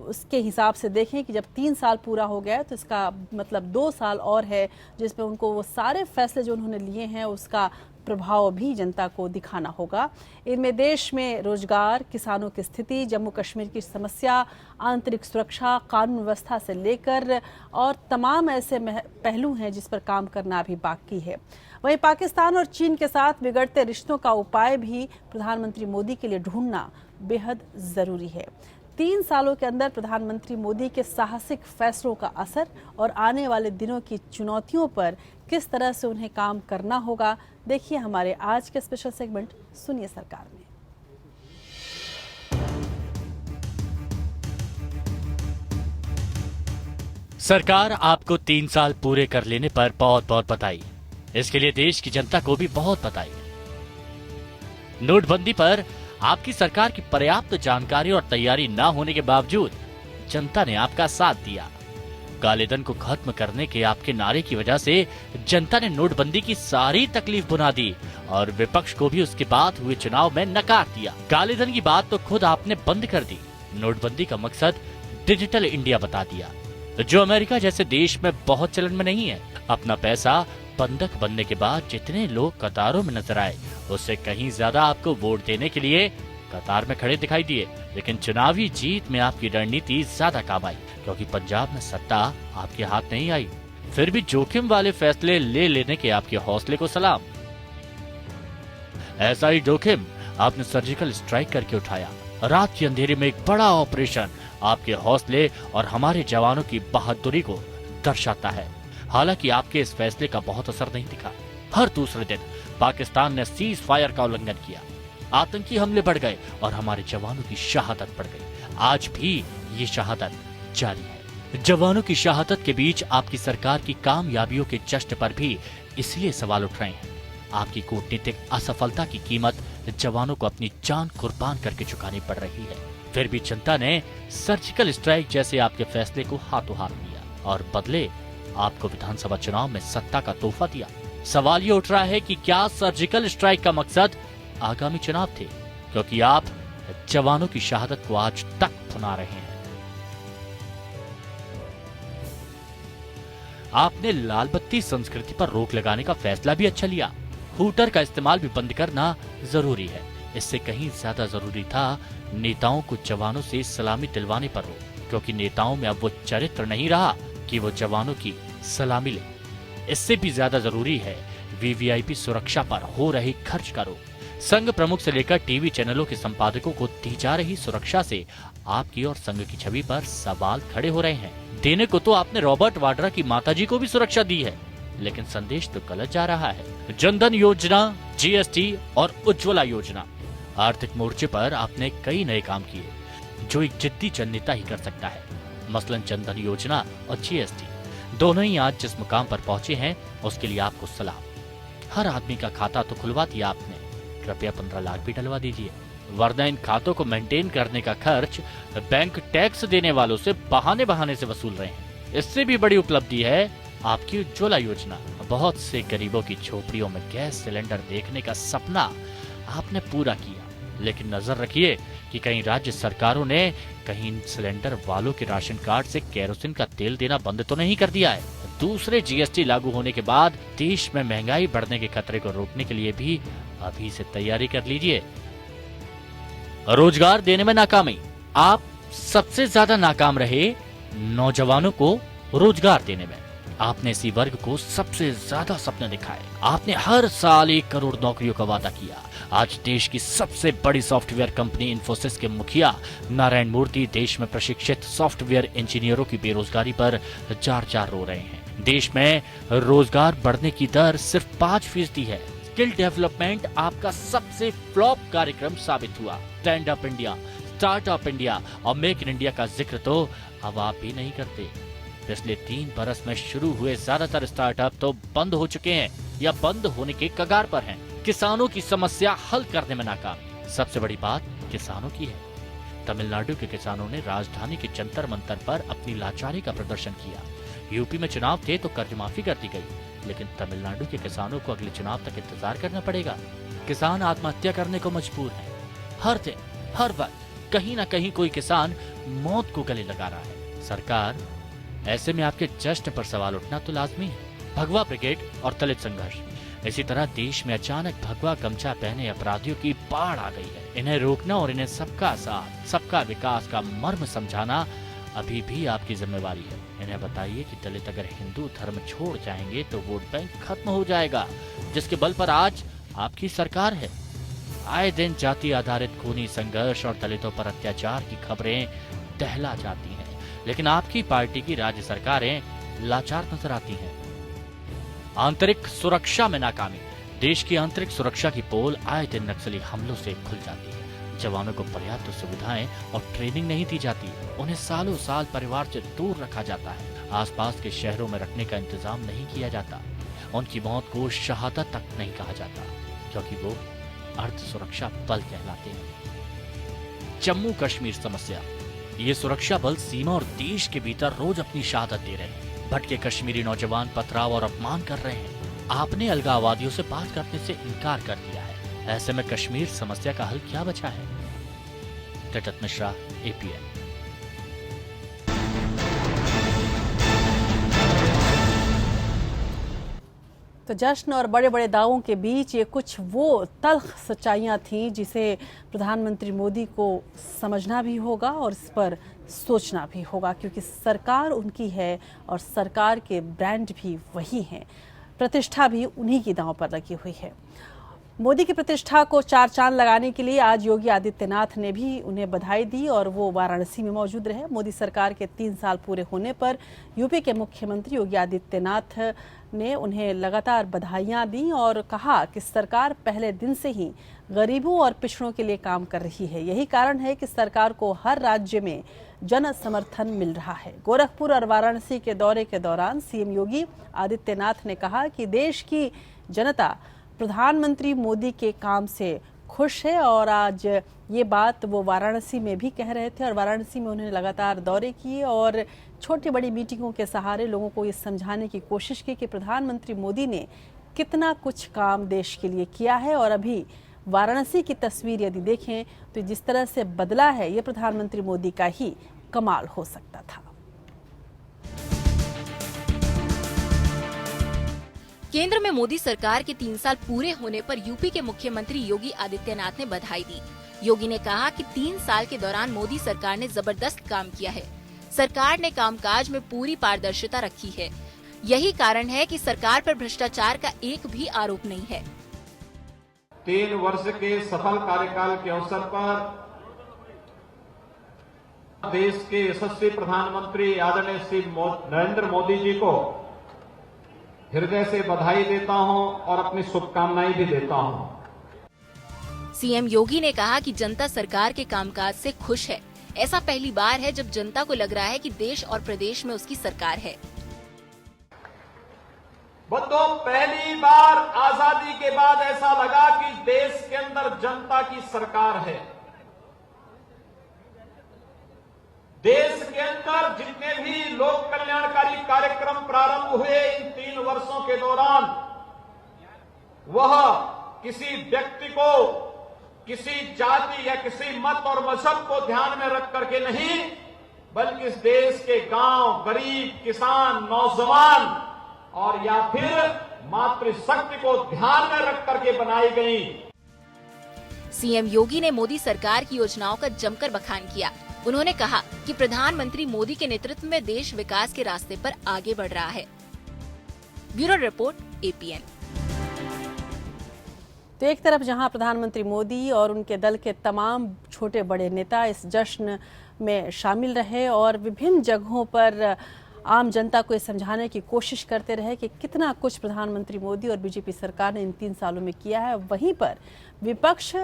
उसके हिसाब से देखें कि जब 3 साल पूरा हो गया है, तो इसका मतलब 2 साल और है जिसमें उनको वो सारे फैसले जो उन्होंने लिए हैं उसका प्रभाव भी जनता को दिखाना होगा। इनमें देश में रोजगार, किसानों की स्थिति, जम्मू कश्मीर की समस्या, आंतरिक सुरक्षा, कानून व्यवस्था से लेकर और तमाम ऐसे पहलू हैं जिस पर काम करना अभी बाकी है। वहीं पाकिस्तान और चीन के साथ बिगड़ते रिश्तों का उपाय भी प्रधानमंत्री मोदी के लिए ढूंढना बेहद जरूरी है। 3 सालों के अंदर प्रधानमंत्री मोदी के साहसिक फैसलों का असर और आने वाले दिनों की चुनौतियों पर किस तरह से उन्हें काम करना होगा, देखिए हमारे आज के स्पेशल सेगमेंट सुनिए सरकार में। सरकार आपको 3 साल पूरे कर लेने पर बहुत बहुत बधाई। इसके लिए देश की जनता को भी बहुत बधाई। नोटबंदी पर आपकी सरकार की पर्याप्त जानकारी और तैयारी न होने के बावजूद जनता ने आपका साथ दिया। काले धन को खत्म करने के आपके नारे की वजह से जनता ने नोटबंदी की सारी तकलीफ भुना दी और विपक्ष को भी उसके बाद हुए चुनाव में नकार दिया। काले धन की बात तो खुद आपने बंद कर दी। नोटबंदी का मकसद डिजिटल इंडिया बता दिया, जो अमेरिका जैसे देश में बहुत चलन में नहीं है। अपना पैसा बंधक बनने के बाद जितने लोग कतारों में नजर आए, उससे कहीं ज्यादा आपको वोट देने के लिए कतार में खड़े दिखाई दिए। लेकिन चुनावी जीत में आपकी रणनीति ज्यादा काम आई, क्योंकि पंजाब में सत्ता आपके हाथ नहीं आई। फिर भी जोखिम वाले फैसले ले लेने के आपके हौसले को सलाम। ऐसा ही जोखिम आपने सर्जिकल स्ट्राइक करके उठाया। रात के अंधेरे में एक बड़ा ऑपरेशन आपके हौसले और हमारे जवानों की बहादुरी को दर्शाता है। हालांकि आपके इस फैसले का बहुत असर नहीं दिखा। हर दूसरे दिन पाकिस्तान ने सीज फायर का उल्लंघन किया, आतंकी हमले बढ़ गए और हमारे जवानों की शहादत बढ़ गई। आज भी ये शहादत जारी है। जवानों की शहादत के बीच आपकी सरकार की कामयाबियों के जश्न पर भी इसलिए सवाल उठ रहे हैं। आपकी कूटनीतिक असफलता की कीमत जवानों को अपनी जान कुर्बान करके चुकानी पड़ रही है। फिर भी जनता ने सर्जिकल स्ट्राइक जैसे आपके फैसले को हाथों हाथ लिया और बदले आपको विधानसभा चुनाव में सत्ता का तोहफा दिया। सवाल ये उठ रहा है कि क्या सर्जिकल स्ट्राइक का मकसद आगामी चुनाव थे, क्योंकि आप जवानों की शहादत को आज तक भुना रहे हैं। आपने लाल बत्ती संस्कृति पर रोक लगाने का फैसला भी अच्छा लिया। हूटर का इस्तेमाल भी बंद करना जरूरी है। इससे कहीं ज्यादा जरूरी था नेताओं को जवानों से सलामी दिलवाने पर रोक, क्योंकि नेताओं में अब वो चरित्र नहीं रहा कि वो जवानों की सलामी ले। इससे भी ज्यादा जरूरी है वीवीआईपी सुरक्षा पर हो रही खर्च का रोक। संघ प्रमुख से लेकर टीवी चैनलों के संपादकों को दी जा रही सुरक्षा से आपकी और संघ की छवि पर सवाल खड़े हो रहे हैं। देने को तो आपने रॉबर्ट वाड्रा की माताजी को भी सुरक्षा दी है, लेकिन संदेश तो गलत जा रहा है। जनधन योजना, जीएसटी और उज्ज्वला योजना, आर्थिक मोर्चे पर आपने कई नए काम किए जो एक जिद्दी जननेता ही कर सकता है। मसलन जनधन योजना और जीएसटी दोनों ही आज जिस मुकाम पर पहुंचे हैं, उसके लिए आपको सलाम। हर आदमी का खाता तो खुलवा दिया आपने, कृपया 15 लाख भी डलवा दीजिए, वरना इन खातों को मेंटेन करने का खर्च बैंक टैक्स देने वालों से बहाने से वसूल रहे हैं। इससे भी बड़ी उपलब्धि है आपकी उज्ज्वला योजना। बहुत से गरीबों की झोपड़ियों में गैस सिलेंडर देखने का सपना आपने पूरा किया, लेकिन नजर रखिए कि कहीं राज्य सरकारों ने कहीं सिलेंडर वालों के राशन कार्ड से केरोसिन का तेल देना बंद तो नहीं कर दिया है। दूसरे जीएसटी लागू होने के बाद देश में महंगाई बढ़ने के खतरे को रोकने के लिए भी अभी से तैयारी कर लीजिए। रोजगार देने में नाकामी, आप सबसे ज्यादा नाकाम रहे नौजवानों को रोजगार देने में। आपने इसी वर्ग को सबसे ज्यादा सपने दिखाए। आपने हर साल 1 करोड़ नौकरियों का वादा किया। आज देश की सबसे बड़ी सॉफ्टवेयर कंपनी इन्फोसिस के मुखिया नारायण मूर्ति देश में प्रशिक्षित सॉफ्टवेयर इंजीनियरों की बेरोजगारी पर जार रो रहे हैं। देश में रोजगार बढ़ने की दर सिर्फ 5% है। स्किल डेवलपमेंट आपका सबसे फ्लॉप कार्यक्रम साबित हुआ। Stand up India, startup India और मेक इन इंडिया का जिक्र तो अब आप भी नहीं करते। पिछले 3 बरस में शुरू हुए ज्यादातर स्टार्टअप तो बंद हो चुके हैं या बंद होने के कगार पर हैं। किसानों की समस्या हल करने में नाकाम। सबसे बड़ी बात किसानों की है। तमिलनाडु के किसानों ने राजधानी के जंतर मंतर पर अपनी लाचारी का प्रदर्शन किया। यूपी में चुनाव थे तो कर्ज माफी कर दी गई, लेकिन तमिलनाडु के किसानों को अगले चुनाव तक इंतजार करना पड़ेगा। किसान आत्महत्या करने को मजबूर है। हर दिन हर वक्त कहीं ना कहीं कोई किसान मौत को गले लगा रहा है। सरकार, ऐसे में आपके जश्न पर सवाल उठना तो लाजमी है। भगवा ब्रिगेड और दलित संघर्ष, इसी तरह देश में अचानक भगवा गमछा पहने अपराधियों की बाढ़ आ गई है। इन्हें रोकना और इन्हें सबका साथ, सबका विकास का मर्म समझाना अभी भी आपकी जिम्मेवारी है। इन्हें बताइए कि दलित अगर हिंदू धर्म छोड़ जाएंगे तो वोट बैंक खत्म हो जाएगा, जिसके बल पर आज आपकी सरकार है। आए दिन जाति आधारित खूनी संघर्ष और दलितों पर अत्याचार की खबरें दहला जाती हैं, लेकिन आपकी पार्टी की राज्य सरकारें लाचार नजर आती हैं। आंतरिक सुरक्षा में नाकामी, देश की आंतरिक सुरक्षा की पोल आए दिन नक्सली हमलों से खुल जाती है। जवानों को पर्याप्त सुविधाएं और ट्रेनिंग नहीं दी जाती। उन्हें सालों साल परिवार से दूर रखा जाता है। आसपास के शहरों में रखने का इंतजाम नहीं किया जाता। उनकी मौत को शहादत तक नहीं कहा जाता, क्योंकि वो अर्ध सुरक्षा बल कहलाते हैं। जम्मू कश्मीर समस्या, ये सुरक्षा बल सीमा और देश के भीतर रोज अपनी शहादत दे रहे हैं। भटके कश्मीरी नौजवान पथराव और अपमान कर रहे हैं। आपने अलगाववादियों से बात करने से इनकार कर दिया है। ऐसे में कश्मीर समस्या का हल क्या बचा है? रजत मिश्रा, APN। तो जश्न और बड़े बड़े दावों के बीच ये कुछ वो तल्ख सच्चाइयाँ थीं जिसे प्रधानमंत्री मोदी को समझना भी होगा और इस पर सोचना भी होगा, क्योंकि सरकार उनकी है और सरकार के ब्रांड भी वही हैं, प्रतिष्ठा भी उन्हीं की दांव पर लगी हुई है। मोदी की प्रतिष्ठा को चार चांद लगाने के लिए आज योगी आदित्यनाथ ने भी उन्हें बधाई दी और वो वाराणसी में मौजूद रहे। मोदी सरकार के 3 साल पूरे होने पर यूपी के मुख्यमंत्री योगी आदित्यनाथ ने उन्हें लगातार बधाइयां दी और कहा कि सरकार पहले दिन से ही गरीबों और पिछड़ों के लिए काम कर रही है। यही कारण है कि सरकार को हर राज्य में जन समर्थन मिल रहा है। गोरखपुर और वाराणसी के दौरे के दौरान सीएम योगी आदित्यनाथ ने कहा कि देश की जनता प्रधानमंत्री मोदी के काम से खुश है और आज ये बात वो वाराणसी में भी कह रहे थे और वाराणसी में उन्होंने लगातार दौरे किए और छोटी बड़ी मीटिंगों के सहारे लोगों को ये समझाने की कोशिश की कि प्रधानमंत्री मोदी ने कितना कुछ काम देश के लिए किया है। और अभी वाराणसी की तस्वीर यदि देखें तो जिस तरह से बदला है ये प्रधानमंत्री मोदी का ही कमाल हो सकता था। केंद्र में मोदी सरकार के 3 साल पूरे होने पर यूपी के मुख्यमंत्री योगी आदित्यनाथ ने बधाई दी। योगी ने कहा कि 3 साल के दौरान मोदी सरकार ने जबरदस्त काम किया है। सरकार ने कामकाज में पूरी पारदर्शिता रखी है। यही कारण है कि सरकार पर भ्रष्टाचार का एक भी आरोप नहीं है। 3 वर्ष के सफल कार्यकाल के अवसर पर देश के यशस्वी प्रधानमंत्री आदरणीय श्री नरेंद्र मोदी जी को हृदय से बधाई देता हूं और अपनी शुभकामनाएं भी देता हूं। सीएम योगी ने कहा कि जनता सरकार के कामकाज से खुश है। ऐसा पहली बार है जब जनता को लग रहा है कि देश और प्रदेश में उसकी सरकार है। बंधुओं, पहली बार आजादी के बाद ऐसा लगा कि देश के अंदर जनता की सरकार है। देश के अंदर जितने भी लोक कल्याणकारी कार्यक्रम प्रारंभ हुए इन 3 वर्षों के दौरान, वह किसी व्यक्ति को, किसी जाति या किसी मत और मजहब को ध्यान में रख करके नहीं, बल्कि इस देश के गांव, गरीब, किसान, नौजवान और या फिर मातृशक्ति को ध्यान में रख करके बनाई गई। सीएम योगी ने मोदी सरकार की योजनाओं का जमकर बखान किया। उन्होंने कहा कि प्रधानमंत्री मोदी के नेतृत्व में देश विकास के रास्ते पर आगे बढ़ रहा है। Bureau report, APN। तो एक तरफ जहां प्रधानमंत्री मोदी और उनके दल के तमाम छोटे बड़े नेता इस जश्न में शामिल रहे और विभिन्न जगहों पर आम जनता को ये समझाने की कोशिश करते रहे कि कितना कुछ प्रधानमंत्री मोदी और बीजेपी सरकार ने इन 3 सालों में किया है, वहीं पर विपक्ष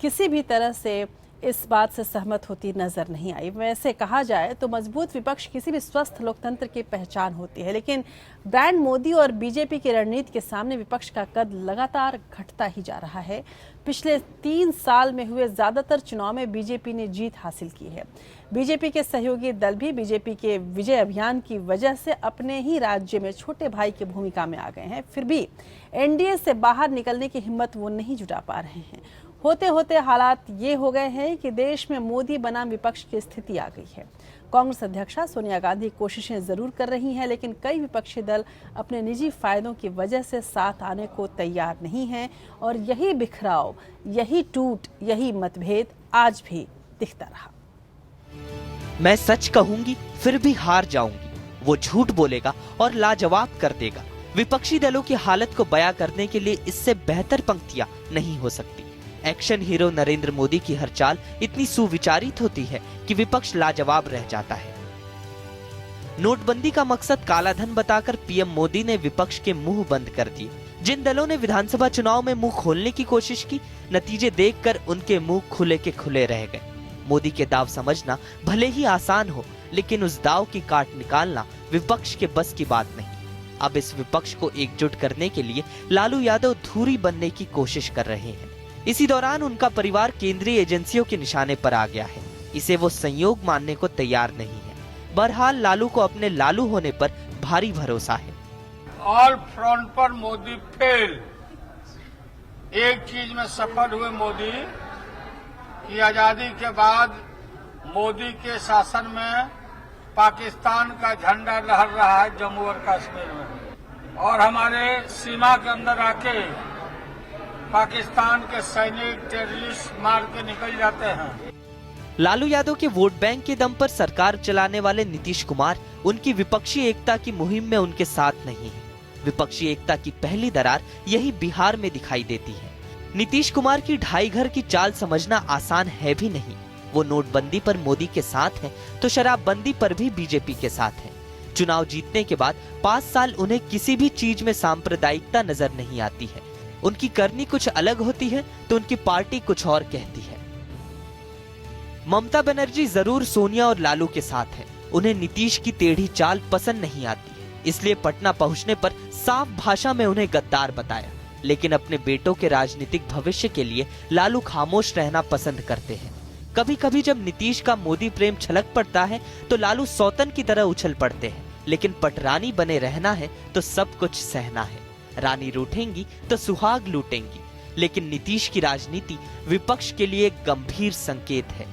किसी भी तरह से इस बात से सहमत होती नजर नहीं आई। वैसे कहा जाए तो मजबूत विपक्ष किसी भी स्वस्थ लोकतंत्र की पहचान होती है, लेकिन ब्रांड मोदी और बीजेपी की रणनीति के सामने विपक्ष का कद लगातार घटता ही जा रहा है। पिछले 3 साल में हुए ज्यादातर चुनाव में बीजेपी ने जीत हासिल की है। बीजेपी के सहयोगी दल भी बीजेपी के विजय अभियान की वजह से अपने ही राज्य में छोटे भाई की भूमिका में आ गए हैं। फिर भी एनडीए से बाहर निकलने की हिम्मत वो नहीं जुटा पा रहे हैं। होते होते हालात ये हो गए हैं कि देश में मोदी बनाम विपक्ष की स्थिति आ गई है। कांग्रेस अध्यक्षा सोनिया गांधी कोशिशें जरूर कर रही हैं, लेकिन कई विपक्षी दल अपने निजी फायदों की वजह से साथ आने को तैयार नहीं हैं और यही बिखराव, यही टूट, यही मतभेद आज भी दिखता रहा। मैं सच कहूंगी फिर भी हार जाऊंगी। वो झूठ बोलेगा और लाजवाब कर देगा। विपक्षी दलों की हालत को बयां करने के लिए इससे बेहतर पंक्तियां नहीं हो सकती। एक्शन हीरो नरेंद्र मोदी की हर चाल इतनी सुविचारित होती है कि विपक्ष लाजवाब रह जाता है। नोटबंदी का मकसद कालाधन बताकर पीएम मोदी ने विपक्ष के मुंह बंद कर दिए। जिन दलों ने विधानसभा चुनाव में मुंह खोलने की कोशिश की, नतीजे देखकर उनके मुंह खुले के खुले रह गए। मोदी के दाव समझना भले ही आसान हो, लेकिन उस दाव की काट निकालना विपक्ष के बस की बात नहीं। अब इस विपक्ष को एकजुट करने के लिए लालू यादव धुरी बनने की कोशिश कर रहे हैं। इसी दौरान उनका परिवार केंद्रीय एजेंसियों के निशाने पर आ गया है। इसे वो संयोग मानने को तैयार नहीं है। बहरहाल लालू को अपने लालू होने पर भारी भरोसा है। ऑल फ्रंट पर मोदी फेल। एक चीज में सफल हुए मोदी कि आजादी के बाद मोदी के शासन में पाकिस्तान का झंडा लहर रहा है जम्मू और कश्मीर में, और हमारे सीमा के अंदर आके पाकिस्तान के सैनिक टेररिस्ट मार के निकल जाते हैं। लालू यादव के वोट बैंक के दम पर सरकार चलाने वाले नीतीश कुमार उनकी विपक्षी एकता की मुहिम में उनके साथ नहीं है। विपक्षी एकता की पहली दरार यही बिहार में दिखाई देती है। नीतीश कुमार की ढाई घर की चाल समझना आसान है भी नहीं। वो नोटबंदी पर मोदी के साथ हैं, तो शराबबंदी पर भी बीजेपी के साथ हैं। चुनाव जीतने के बाद 5 साल उन्हें किसी भी चीज में सांप्रदायिकता नजर नहीं आती है। उनकी करनी कुछ अलग होती है तो उनकी पार्टी कुछ और कहती है। ममता बनर्जी जरूर सोनिया और लालू के साथ है। उन्हें नीतीश की टेढ़ी चाल पसंद नहीं आती है, इसलिए पटना पहुंचने पर साफ भाषा में उन्हें गद्दार बताया। लेकिन अपने बेटों के राजनीतिक भविष्य के लिए लालू खामोश रहना पसंद करते हैं। कभी कभी जब नीतीश का मोदी प्रेम छलक पड़ता है तो लालू सौतन की तरह उछल पड़ते हैं। लेकिन पटरानी बने रहना है तो सब कुछ सहना है। रानी रूठेंगी तो सुहाग लूटेंगी। लेकिन नीतीश की राजनीति विपक्ष के लिए एक गंभीर संकेत है।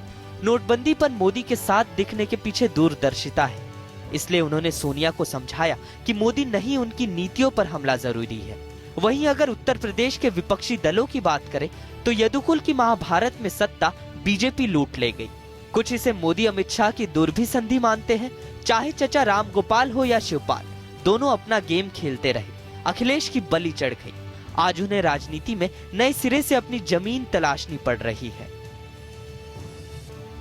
नोटबंदी पर मोदी के साथ दिखने के पीछे दूरदर्शिता है। इसलिए उन्होंने सोनिया को समझाया कि मोदी नहीं, उनकी नीतियों पर हमला जरूरी है। वहीं अगर उत्तर प्रदेश के विपक्षी दलों की बात करें तो यदुकुल की महाभारत में सत्ता बीजेपी लूट ले गई। कुछ इसे मोदी अमित शाह की दुर्भिसंधि मानते हैं। चाहे चचा राम गोपाल हो या शिवपाल, दोनों अपना गेम खेलते रहे। अखिलेश की बलि चढ़ गई। आज उन्हें राजनीति में नए सिरे से अपनी जमीन तलाशनी पड़ रही है।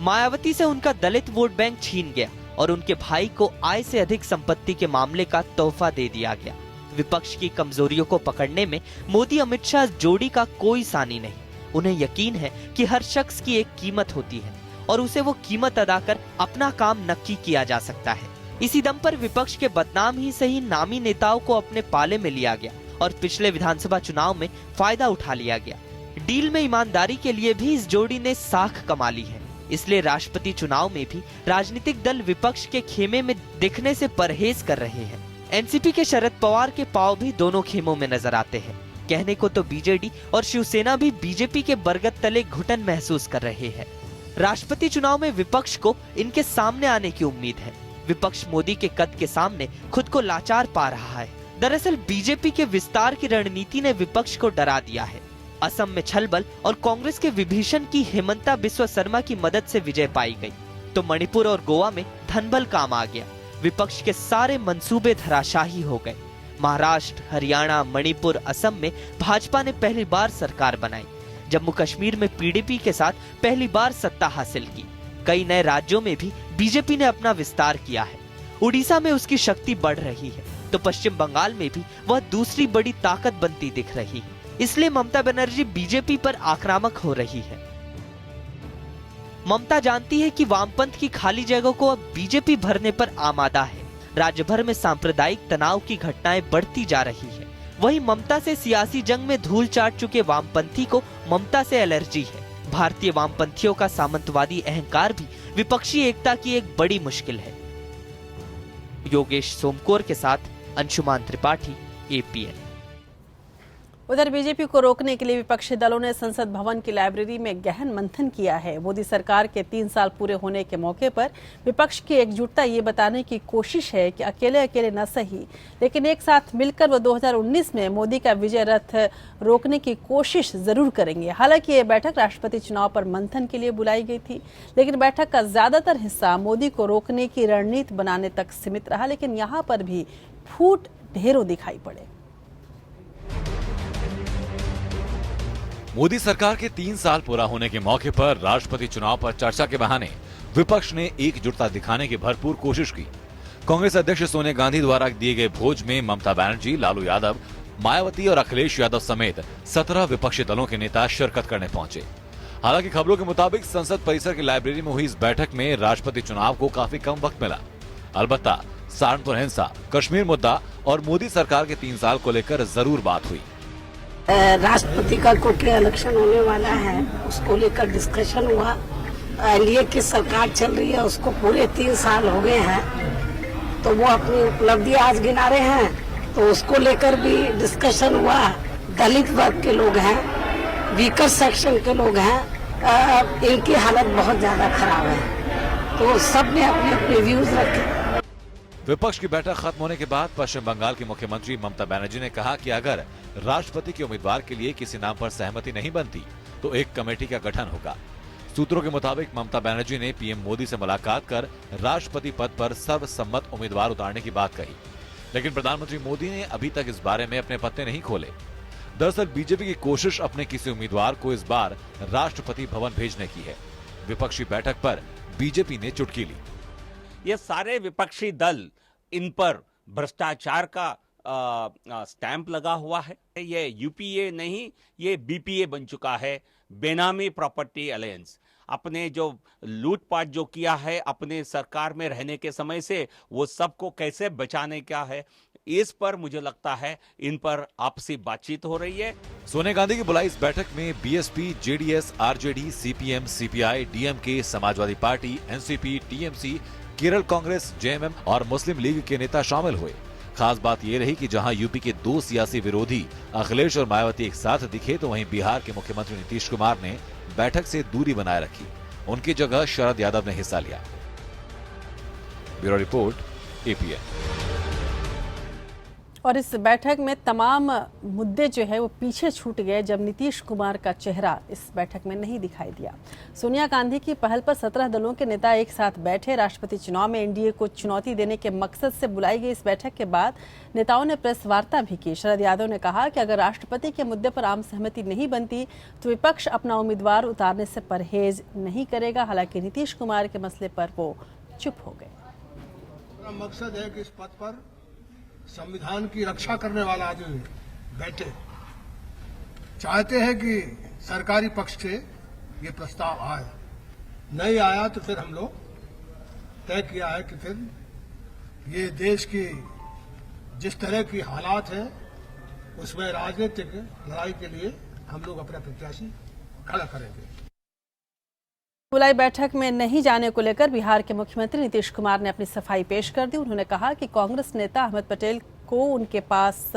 मायावती से उनका दलित वोट बैंक छीन गया और उनके भाई को आय से अधिक संपत्ति के मामले का तोहफा दे दिया गया। विपक्ष की कमजोरियों को पकड़ने में मोदी अमित शाह जोड़ी का कोई सानी नहीं। उन्हें यकीन है कि हर शख्स की एक कीमत होती है और उसे वो कीमत अदा कर अपना काम नक्की किया जा सकता है। इसी दम पर विपक्ष के बदनाम ही सही नामी नेताओं को अपने पाले में लिया गया और पिछले विधानसभा चुनाव में फायदा उठा लिया गया। डील में ईमानदारी के लिए भी इस जोड़ी ने साख कमा ली है। इसलिए राष्ट्रपति चुनाव में भी राजनीतिक दल विपक्ष के खेमे में दिखने से परहेज कर रहे हैं। एनसीपी के शरद पवार के पांव भी दोनों खेमों में नजर आते हैं। कहने को तो बीजेडी और शिवसेना भी बीजेपी के बरगद तले घुटन महसूस कर रहे हैं। राष्ट्रपति चुनाव में विपक्ष को इनके सामने आने की उम्मीद है। विपक्ष मोदी के कद के सामने खुद को लाचार पा रहा है। दरअसल बीजेपी के विस्तार की रणनीति ने विपक्ष को डरा दिया है। असम में छलबल और कांग्रेस के विभीषण की हेमंता बिस्वा शर्मा की मदद से विजय पाई गई, तो मणिपुर और गोवा में धनबल काम आ गया। विपक्ष के सारे मंसूबे धराशाही हो गए। महाराष्ट्र, हरियाणा, मणिपुर, असम में भाजपा ने पहली बार सरकार बनाई। जम्मू कश्मीर में पीडीपी के साथ पहली बार सत्ता हासिल की। कई नए राज्यों में भी बीजेपी ने अपना विस्तार किया है। उड़ीसा में उसकी शक्ति बढ़ रही है, तो पश्चिम बंगाल में भी वह दूसरी बड़ी ताकत बनती दिख रही है। इसलिए ममता बनर्जी बीजेपी पर आक्रामक हो रही है। ममता जानती है कि वामपंथ की खाली जगह को अब बीजेपी भरने पर आमादा है। राज्य भर में सांप्रदायिक तनाव की घटनाएं बढ़ती जा रही है। वहीं ममता से सियासी जंग में धूल चाट चुके वामपंथी को ममता से एलर्जी है। भारतीय वामपंथियों का सामंतवादी अहंकार भी विपक्षी एकता की एक बड़ी मुश्किल है। योगेश सोमकोर के साथ अंशुमान त्रिपाठी, एपीएन। उधर बीजेपी को रोकने के लिए विपक्षी दलों ने संसद भवन की लाइब्रेरी में गहन मंथन किया है। मोदी सरकार के 3 साल पूरे होने के मौके पर विपक्ष की एकजुटता ये बताने की कोशिश है कि अकेले अकेले न सही, लेकिन एक साथ मिलकर वो 2019 में मोदी का विजय रथ रोकने की कोशिश जरूर करेंगे। हालांकि ये बैठक राष्ट्रपति चुनाव पर मंथन के लिए बुलाई गई थी, लेकिन बैठक का ज्यादातर हिस्सा मोदी को रोकने की रणनीति बनाने तक सीमित रहा। लेकिन यहाँ पर भी फूट ढेरों दिखाई पड़े। मोदी सरकार के 3 साल पूरा होने के मौके पर राष्ट्रपति चुनाव पर चर्चा के बहाने विपक्ष ने एकजुटता दिखाने की भरपूर कोशिश की। कांग्रेस अध्यक्ष सोनिया गांधी द्वारा दिए गए भोज में ममता बनर्जी, लालू यादव, मायावती और अखिलेश यादव समेत 17 विपक्षी दलों के नेता शिरकत करने पहुंचे। हालांकि खबरों के मुताबिक संसद परिसर की लाइब्रेरी में हुई इस बैठक में राष्ट्रपति चुनाव को काफी कम वक्त मिला। अलबत्ता सहारनपुर हिंसा, कश्मीर मुद्दा और मोदी सरकार के 3 साल को लेकर जरूर बात हुई। राष्ट्रपति का क्योंकि इलेक्शन होने वाला है, उसको लेकर डिस्कशन हुआ। एनडीए की सरकार चल रही है, उसको पूरे 3 साल हो गए हैं, तो वो अपनी उपलब्धि आज गिना रहे हैं, तो उसको लेकर भी डिस्कशन हुआ। दलित वर्ग के लोग हैं, वीकर सेक्शन के लोग हैं, इनकी हालत बहुत ज्यादा खराब है, तो सब ने अपने अपने व्यूज रखे। विपक्ष की बैठक खत्म होने के बाद पश्चिम बंगाल की मुख्यमंत्री ममता बनर्जी ने कहा कि अगर राष्ट्रपति के उम्मीदवार के लिए किसी नाम पर सहमति नहीं बनती तो एक कमेटी का गठन होगा। सूत्रों के मुताबिक ममता बनर्जी ने पीएम मोदी से मुलाकात कर राष्ट्रपति पद पर सर्वसम्मत उम्मीदवार उतारने की बात कही, लेकिन प्रधानमंत्री मोदी ने अभी तक इस बारे में अपने पत्ते नहीं खोले। दरअसल बीजेपी की कोशिश अपने किसी उम्मीदवार को इस बार राष्ट्रपति भवन भेजने की है। विपक्षी बैठक पर बीजेपी ने चुटकी ली। ये सारे विपक्षी दल, इन पर भ्रष्टाचार का स्टैंप लगा हुआ है। ये यूपीए नहीं, ये बीपीए बन चुका है, बेनामी प्रॉपर्टी अलायंस। अपने जो लूटपाट जो किया है अपने सरकार में रहने के समय से, वो सबको कैसे बचाने का है, इस पर मुझे लगता है इन पर आपसी बातचीत हो रही है। सोनिया गांधी की बुलाई इस बैठक में BSP, JDS, RJD, CPM, CPI, DMK, Samajwadi party, NCP, TMC, Kerala Congress, JMM और मुस्लिम लीग के नेता शामिल हुए। खास बात यह रही कि जहां यूपी के 2 सियासी विरोधी अखिलेश और मायावती एक साथ दिखे, तो वहीं बिहार के मुख्यमंत्री नीतीश कुमार ने बैठक से दूरी बनाए रखी। उनकी जगह शरद यादव ने हिस्सा लिया। Bureau report, APN. और इस बैठक में तमाम मुद्दे जो है वो पीछे छूट गए जब नीतीश कुमार का चेहरा इस बैठक में नहीं दिखाई दिया। सोनिया गांधी की पहल पर 17 दलों के नेता एक साथ बैठे। राष्ट्रपति चुनाव में एनडीए को चुनौती देने के मकसद से बुलाई गई इस बैठक के बाद नेताओं ने प्रेस वार्ता भी की। शरद यादव ने कहा कि अगर राष्ट्रपति के मुद्दे पर आम सहमति नहीं बनती तो विपक्ष अपना उम्मीदवार उतारने से परहेज नहीं करेगा। हालांकि नीतीश कुमार के मसले पर वो चुप हो गए। मकसद है कि इस पद पर संविधान की रक्षा करने वाला आदमी बैठे। चाहते हैं कि सरकारी पक्ष से ये प्रस्ताव आए, नहीं आया तो फिर हम लोग तय किया है कि फिर ये देश की जिस तरह की हालात है उसमें राजनीतिक लड़ाई के लिए हम लोग अपना प्रत्याशी खड़ा करेंगे। बुलाई बैठक में नहीं जाने को लेकर बिहार के मुख्यमंत्री नीतीश कुमार ने अपनी सफाई पेश कर दी। उन्होंने कहा कि कांग्रेस नेता अहमद पटेल को उनके पास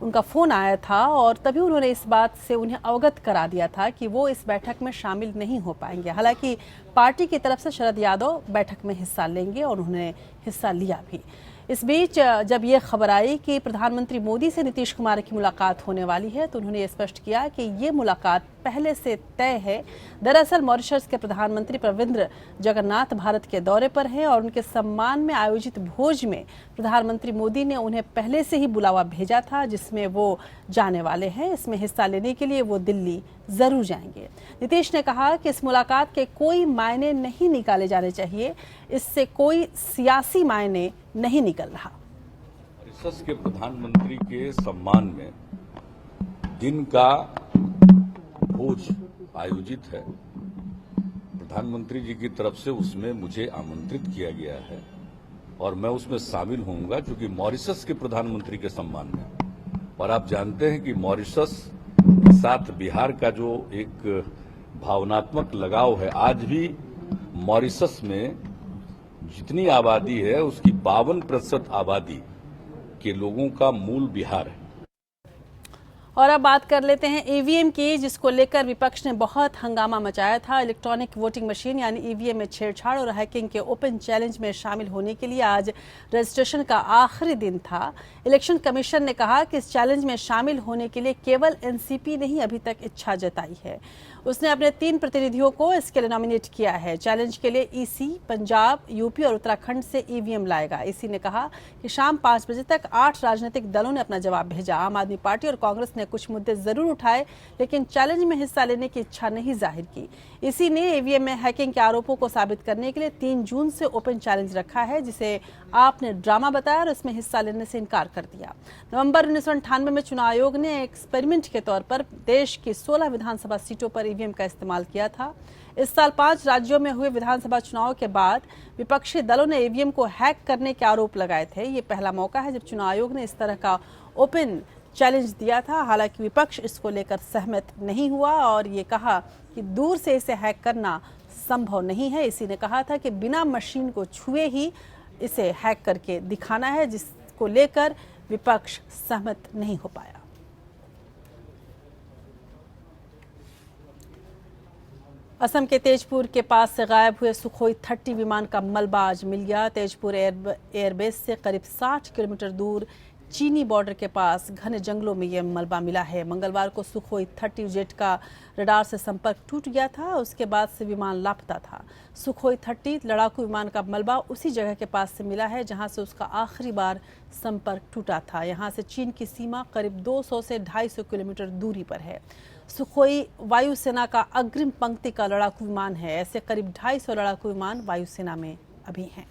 उनका फोन आया था और तभी उन्होंने इस बात से उन्हें अवगत करा दिया था कि वो इस बैठक में शामिल नहीं हो पाएंगे। हालांकि पार्टी की तरफ से शरद यादव बैठक में हिस्सा लेंगे और उन्होंने हिस्सा लिया भी। इस बीच जब ये खबर आई कि प्रधानमंत्री मोदी से नीतीश कुमार की मुलाकात होने वाली है तो उन्होंने ये स्पष्ट किया कि ये मुलाकात पहले से तय है। दरअसल मॉरिशस के प्रधानमंत्री प्रविंद जगन्नाथ भारत के दौरे पर हैं और उनके सम्मान में आयोजित भोज में प्रधानमंत्री मोदी ने उन्हें पहले से ही बुलावा भेजा था, जिसमें वो जाने वाले हैं। इसमें हिस्सा लेने के लिए वो दिल्ली जरूर जाएंगे। नीतीश ने कहा कि इस मुलाकात के कोई मायने नहीं निकाले जाने चाहिए, इससे कोई सियासी मायने नहीं निकल रहा। मॉरिशस के प्रधानमंत्री के सम्मान में दिन का भोज आयोजित है। प्रधानमंत्री जी की तरफ से उसमें मुझे आमंत्रित किया गया है और मैं उसमें शामिल होऊंगा, क्योंकि मॉरिशस के प्रधानमंत्री के सम्मान में। और आप जानते हैं कि मॉरिशस के साथ बिहार का जो एक भावनात्मक लगाव है, आज भी मॉरिशस में जितनी आबादी है उसकी 52% आबादी के लोगों का मूल बिहार है। और अब बात कर लेते हैं ईवीएम की, जिसको लेकर विपक्ष ने बहुत हंगामा मचाया था। इलेक्ट्रॉनिक वोटिंग मशीन यानी ईवीएम में छेड़छाड़ और हैकिंग के ओपन चैलेंज में शामिल होने के लिए आज रजिस्ट्रेशन का आखिरी दिन था। इलेक्शन कमीशन ने कहा कि इस चैलेंज में शामिल होने के लिए केवल एनसीपी ने ही अभी तक इच्छा जताई है। उसने अपने 3 प्रतिनिधियों को इसके लिए नॉमिनेट किया है। चैलेंज के लिए ईसी पंजाब, यूपी और उत्तराखंड से ईवीएम लाएगा। ईसी ने कहा कि शाम 5 बजे तक 8 राजनीतिक दलों ने अपना जवाब भेजा। आम आदमी पार्टी और कांग्रेस ने कुछ मुद्दे जरूर उठाए, लेकिन चैलेंज में हिस्सा लेने की इच्छा नहीं जाहिर की। इसी ने ईवीएम में हैकिंग के आरोपों को साबित करने के लिए 3 जून से ओपन चैलेंज रखा है, जिसे आपने ड्रामा बताया और इसमें हिस्सा लेने से इनकार कर दिया। नवंबर 1998 में चुनाव आयोग ने एक्सपेरिमेंट के तौर पर देश की 16 विधानसभा सीटों पर ईवीएम का इस्तेमाल किया था। इस साल 5 राज्यों में हुए विधानसभा चुनाव के बाद विपक्षी दलों ने ईवीएम को हैक करने के आरोप लगाए थे। ये पहला मौका है जब चुनाव आयोग ने इस तरह का ओपन चैलेंज दिया था। हालांकि विपक्ष इसको लेकर सहमत नहीं हुआ और ये कहा कि दूर से इसे हैक करना संभव नहीं है। इसी ने कहा था कि बिना मशीन को छुए ही इसे हैक करके दिखाना है, जिसको लेकर विपक्ष सहमत नहीं हो पाया। असम के तेजपुर के पास से गायब हुए सुखोई 30 विमान का मलबा आज मिल गया। तेजपुर एयरबेस से करीब 60 किलोमीटर दूर चीनी बॉर्डर के पास घने जंगलों में यह मलबा मिला है। मंगलवार को सुखोई 30 जेट का रडार से संपर्क टूट गया था। उसके बाद से विमान लापता था। सुखोई 30 लड़ाकू विमान का मलबा उसी जगह के पास से मिला है जहां से उसका आखिरी बार संपर्क टूटा था। यहां से चीन की सीमा करीब 200 से 250 किलोमीटर दूरी पर है। सुखोई वायुसेना का अग्रिम पंक्ति का लड़ाकू विमान है। ऐसे करीब 250 लड़ाकू विमान वायुसेना में अभी हैं।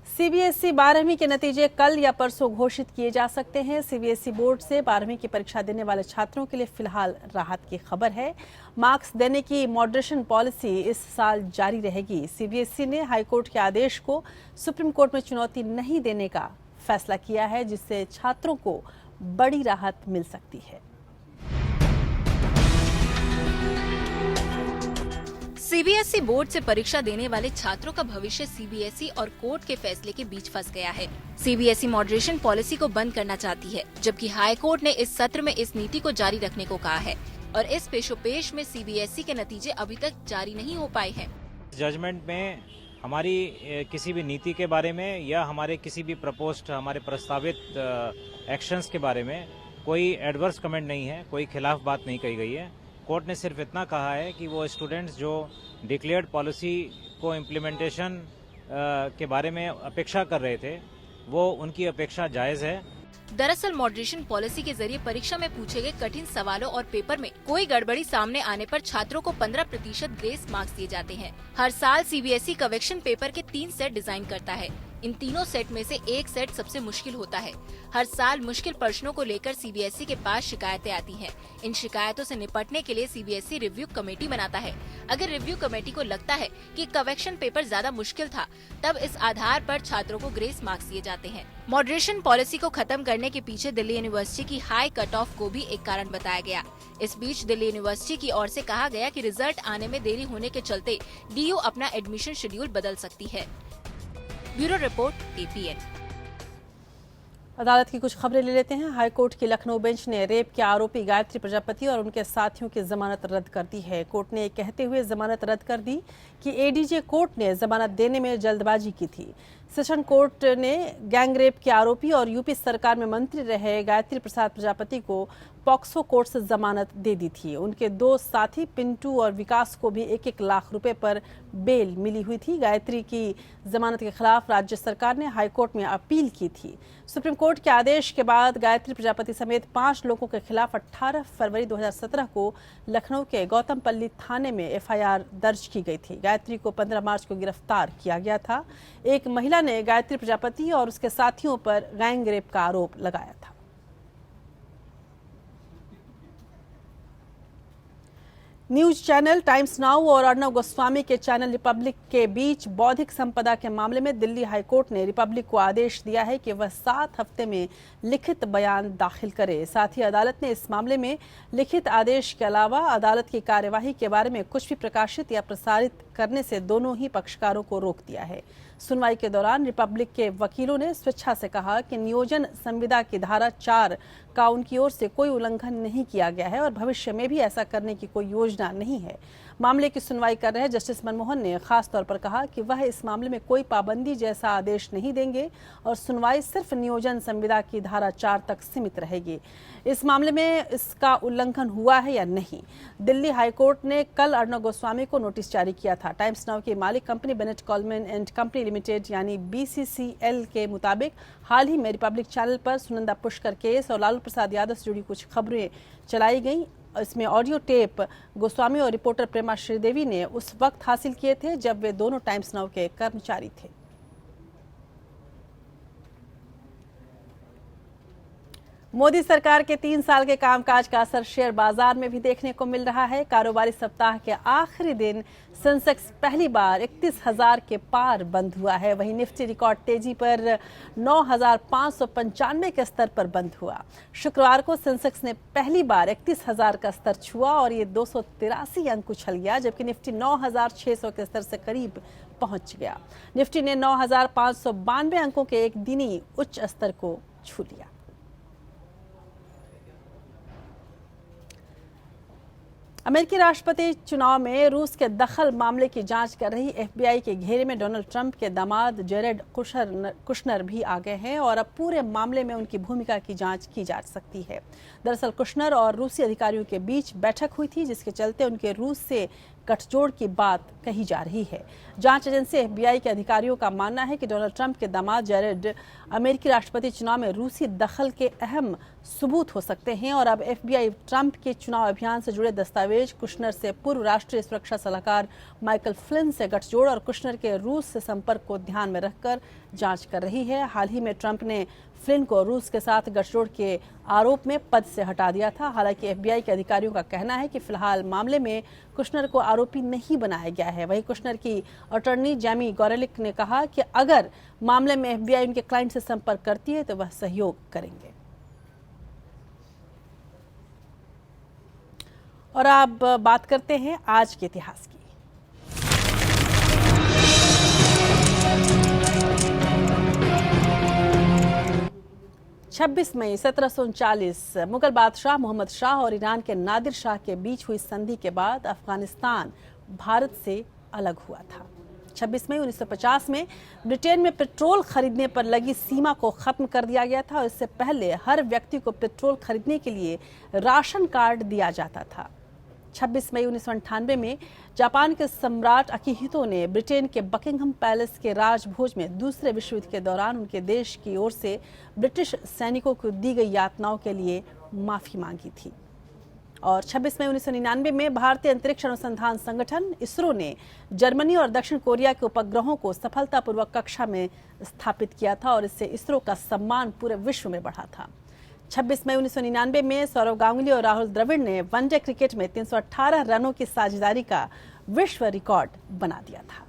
सीबीएसई 12वीं के नतीजे कल या परसों घोषित किए जा सकते हैं। सीबीएसई बोर्ड से 12वीं की परीक्षा देने वाले छात्रों के लिए फिलहाल राहत की खबर है। मार्क्स देने की मॉडरेशन पॉलिसी इस साल जारी रहेगी। सीबीएसई ने हाईकोर्ट के आदेश को सुप्रीम कोर्ट में चुनौती नहीं देने का फैसला किया है, जिससे छात्रों को बड़ी राहत मिल सकती है। सीबीएसई बोर्ड से परीक्षा देने वाले छात्रों का भविष्य सीबीएसई और कोर्ट के फैसले के बीच फंस गया है। सीबीएसई मॉडरेशन पॉलिसी को बंद करना चाहती है, जबकि हाई कोर्ट ने इस सत्र में इस नीति को जारी रखने को कहा है और इस पेशोपेश में सीबीएसई के नतीजे अभी तक जारी नहीं हो पाए हैं। जजमेंट में हमारी किसी भी नीति के बारे में या हमारे किसी भी हमारे प्रस्तावित एक्शंस के बारे में कोई एडवर्स कमेंट नहीं है, कोई खिलाफ बात नहीं कही गई है। कोर्ट ने सिर्फ इतना कहा है कि वो स्टूडेंट्स जो डिक्लेयर्ड पॉलिसी को इम्प्लीमेंटेशन के बारे में अपेक्षा कर रहे थे, वो उनकी अपेक्षा जायज़ है। दरअसल मॉडरेशन पॉलिसी के जरिए परीक्षा में पूछे गए कठिन सवालों और पेपर में कोई गड़बड़ी सामने आने पर छात्रों को 15% ग्रेस मार्क्स दिए जाते हैं। हर साल सीबीएसई करेक्शन पेपर के 3 सेट डिजाइन करता है। इन तीनों सेट में से एक सेट सबसे मुश्किल होता है। हर साल मुश्किल प्रश्नों को लेकर सीबीएसई के पास शिकायतें आती हैं। इन शिकायतों से निपटने के लिए सीबीएसई रिव्यू कमेटी बनाता है। अगर रिव्यू कमेटी को लगता है कि करेक्शन पेपर ज्यादा मुश्किल था, तब इस आधार पर छात्रों को ग्रेस मार्क्स दिए जाते हैं। मॉडरेशन पॉलिसी को खत्म करने के पीछे दिल्ली यूनिवर्सिटी की हाई कट ऑफ को भी एक कारण बताया गया। इस बीच दिल्ली यूनिवर्सिटी की ओर से कहा गया कि रिजल्ट आने में देरी होने के चलते डीयू अपना एडमिशन शेड्यूल बदल सकती है। Bureau report, APN. अदालत की कुछ खबरें ले लेते हैं। हाईकोर्ट की लखनऊ बेंच ने रेप के आरोपी गायत्री प्रजापति और उनके साथियों की जमानत रद्द कर दी है। कोर्ट ने कहते हुए जमानत रद्द कर दी कि एडीजे कोर्ट ने जमानत देने में जल्दबाजी की थी। सेशन कोर्ट ने गैंग रेप के आरोपी और यूपी सरकार में मंत्री रहे गायत्री प्रसाद प्रजापति को पॉक्सो कोर्ट से जमानत दे दी थी। उनके 2 साथी पिंटू और विकास को भी 1-1 लाख रुपए पर बेल मिली हुई थी। गायत्री की जमानत के खिलाफ राज्य सरकार ने हाईकोर्ट में अपील की थी। सुप्रीम कोर्ट के आदेश के बाद गायत्री प्रजापति समेत 5 लोगों के खिलाफ 18 फरवरी 2017 को लखनऊ के गौतमपल्ली थाने में एफआईआर दर्ज की गई थी। गायत्री को 15 मार्च को गिरफ्तार किया गया था। एक महिला ने गायत्री प्रजापति और उसके साथियों पर गैंग रेप का आरोप लगाया था। न्यूज चैनल टाइम्स नाउ और अर्नब गोस्वामी के चैनल रिपब्लिक के बीच बौद्धिक संपदा के मामले में दिल्ली हाईकोर्ट ने रिपब्लिक को आदेश दिया है कि वह 7 हफ्ते में लिखित बयान दाखिल करे। साथ ही अदालत ने इस मामले में लिखित आदेश के अलावा अदालत की कार्यवाही के बारे में कुछ भी प्रकाशित या प्रसारित करने से दोनों ही पक्षकारों को रोक दिया है। सुनवाई के दौरान रिपब्लिक के वकीलों ने स्वेच्छा से कहा कि नियोजन संविदा की धारा 4 का उनकी ओर से कोई उल्लंघन नहीं किया गया है और भविष्य में भी ऐसा करने की कोई योजना नहीं है। मामले की सुनवाई कर रहे जस्टिस मनमोहन ने खास तौर पर कहा कि वह इस मामले में कोई पाबंदी जैसा आदेश नहीं देंगे और सुनवाई सिर्फ नियोजन संविदा की धारा 4 तक सीमित रहेगी। इस मामले में इसका उल्लंघन हुआ है या नहीं, दिल्ली हाईकोर्ट ने कल अर्णब गोस्वामी को नोटिस जारी किया था। टाइम्स नाउ की मालिक company Bennett Coleman and company limited यानी BCCL के मुताबिक हाल ही में रिपब्लिक चैनल पर सुनंदा पुष्कर केस और लालू प्रसाद यादव से जुड़ी कुछ खबरें चलाई गई। इसमें ऑडियो टेप गोस्वामी और रिपोर्टर प्रेमा श्रीदेवी ने उस वक्त हासिल किए थे जब वे दोनों टाइम्स नाउ के कर्मचारी थे। मोदी सरकार के 3 साल के कामकाज का असर शेयर बाजार में भी देखने को मिल रहा है। कारोबारी सप्ताह के आखिरी दिन सेंसेक्स पहली बार 31,000 के पार बंद हुआ है। वहीं निफ्टी रिकॉर्ड तेजी पर 9,595 के स्तर पर बंद हुआ। शुक्रवार को सेंसेक्स ने पहली बार 31,000 का स्तर छुआ और ये 283 अंक उछल गया, जबकि निफ्टी 9,600 के स्तर से करीब पहुंच गया। निफ्टी ने 9,592 अंकों के एक दिनी उच्च स्तर को छू लिया। अमेरिकी राष्ट्रपति चुनाव में रूस के दखल मामले की जांच कर रही FBI के घेरे में डोनाल्ड ट्रंप के दामाद जेरेड कुशनर भी आ गए हैं और अब पूरे मामले में उनकी भूमिका की जांच की जा सकती है। दरअसल कुशनर और रूसी अधिकारियों के बीच बैठक हुई थी, जिसके चलते उनके रूस से गठजोड़ की बात कही जा रही है। जांच एजेंसी FBI के अधिकारियों का मानना है कि डोनाल्ड ट्रंप के दामाद जेरेड अमेरिकी राष्ट्रपति चुनाव में रूसी दखल के अहम सबूत हो सकते हैं और अब FBI ट्रंप के चुनाव अभियान से जुड़े दस्तावेज, कुशनर से पूर्व राष्ट्रीय सुरक्षा सलाहकार माइकल फ्लिन से गठजोड़ और कुशनर के रूस से संपर्क को ध्यान में रखकर जांच कर रही है। हाल ही में ट्रंप ने फ्लिन को रूस के साथ गठजोड़ के आरोप में पद से हटा दिया था। हालांकि FBI के अधिकारियों का कहना है कि फिलहाल मामले में कुशनर को आरोपी नहीं बनाया गया है। वहीं कुशनर की अटॉर्नी जेमी गॉरेलिक ने कहा कि अगर मामले में FBI उनके क्लाइंट से संपर्क करती है तो वह सहयोग करेंगे। और अब बात करते हैं आज के इतिहास की। 26 मई 1739 मुगल बादशाह मोहम्मद शाह और ईरान के नादिर शाह के बीच हुई संधि के बाद अफगानिस्तान भारत से अलग हुआ था। 26 मई 1950 में ब्रिटेन में पेट्रोल खरीदने पर लगी सीमा को खत्म कर दिया गया था और इससे पहले हर व्यक्ति को पेट्रोल खरीदने के लिए राशन कार्ड दिया जाता था। 26 मई 1998 में जापान के सम्राट अकिहितो ने ब्रिटेन के बकिंघम पैलेस के राजभोज में दूसरे विश्व युद्ध के दौरान उनके देश की ओर से ब्रिटिश सैनिकों को दी गई यातनाओं के लिए माफी मांगी थी। और 26 मई 1999 में भारतीय अंतरिक्ष अनुसंधान संगठन इसरो ने जर्मनी और दक्षिण कोरिया के उपग्रहों को सफलतापूर्वक कक्षा में स्थापित किया था और इससे इसरो का सम्मान पूरे विश्व में बढ़ा था। 26 मई 1999 में सौरव गांगुली और राहुल द्रविड़ ने वनडे क्रिकेट में 318 रनों की साझेदारी का विश्व रिकॉर्ड बना दिया था।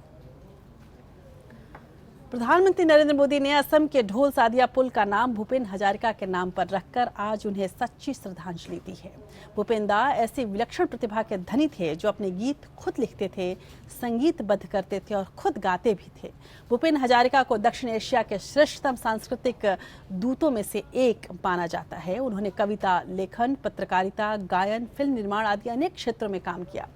प्रधानमंत्री नरेंद्र मोदी ने असम के ढोल सादिया पुल का नाम भूपेन हजारिका के नाम पर रखकर आज उन्हें सच्ची श्रद्धांजलि दी है। भूपेन दा ऐसी विलक्षण प्रतिभा के धनी थे जो अपने गीत खुद लिखते थे, संगीतबद्ध करते थे और खुद गाते भी थे। भूपेन हजारिका को दक्षिण एशिया के श्रेष्ठतम सांस्कृतिक दूतों में से एक माना जाता है। उन्होंने कविता लेखन, पत्रकारिता, गायन, फिल्म निर्माण आदि अनेक क्षेत्रों में काम किया।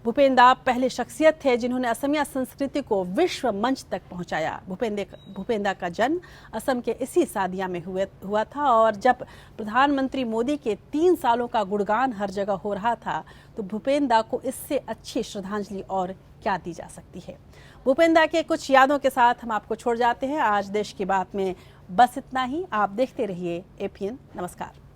भूपेन दा पहले शख्सियत थे जिन्होंने असमिया संस्कृति को विश्व मंच तक पहुंचाया। भूपेन दा का जन्म असम के इसी सादिया में हुआ था और जब प्रधानमंत्री मोदी के 3 सालों का गुणगान हर जगह हो रहा था तो भूपेन दा को इससे अच्छी श्रद्धांजलि और क्या दी जा सकती है। भूपेन दा के कुछ यादों के साथ हम आपको छोड़ जाते हैं। आज देश की बात में बस इतना ही। आप देखते रहिए APN। नमस्कार।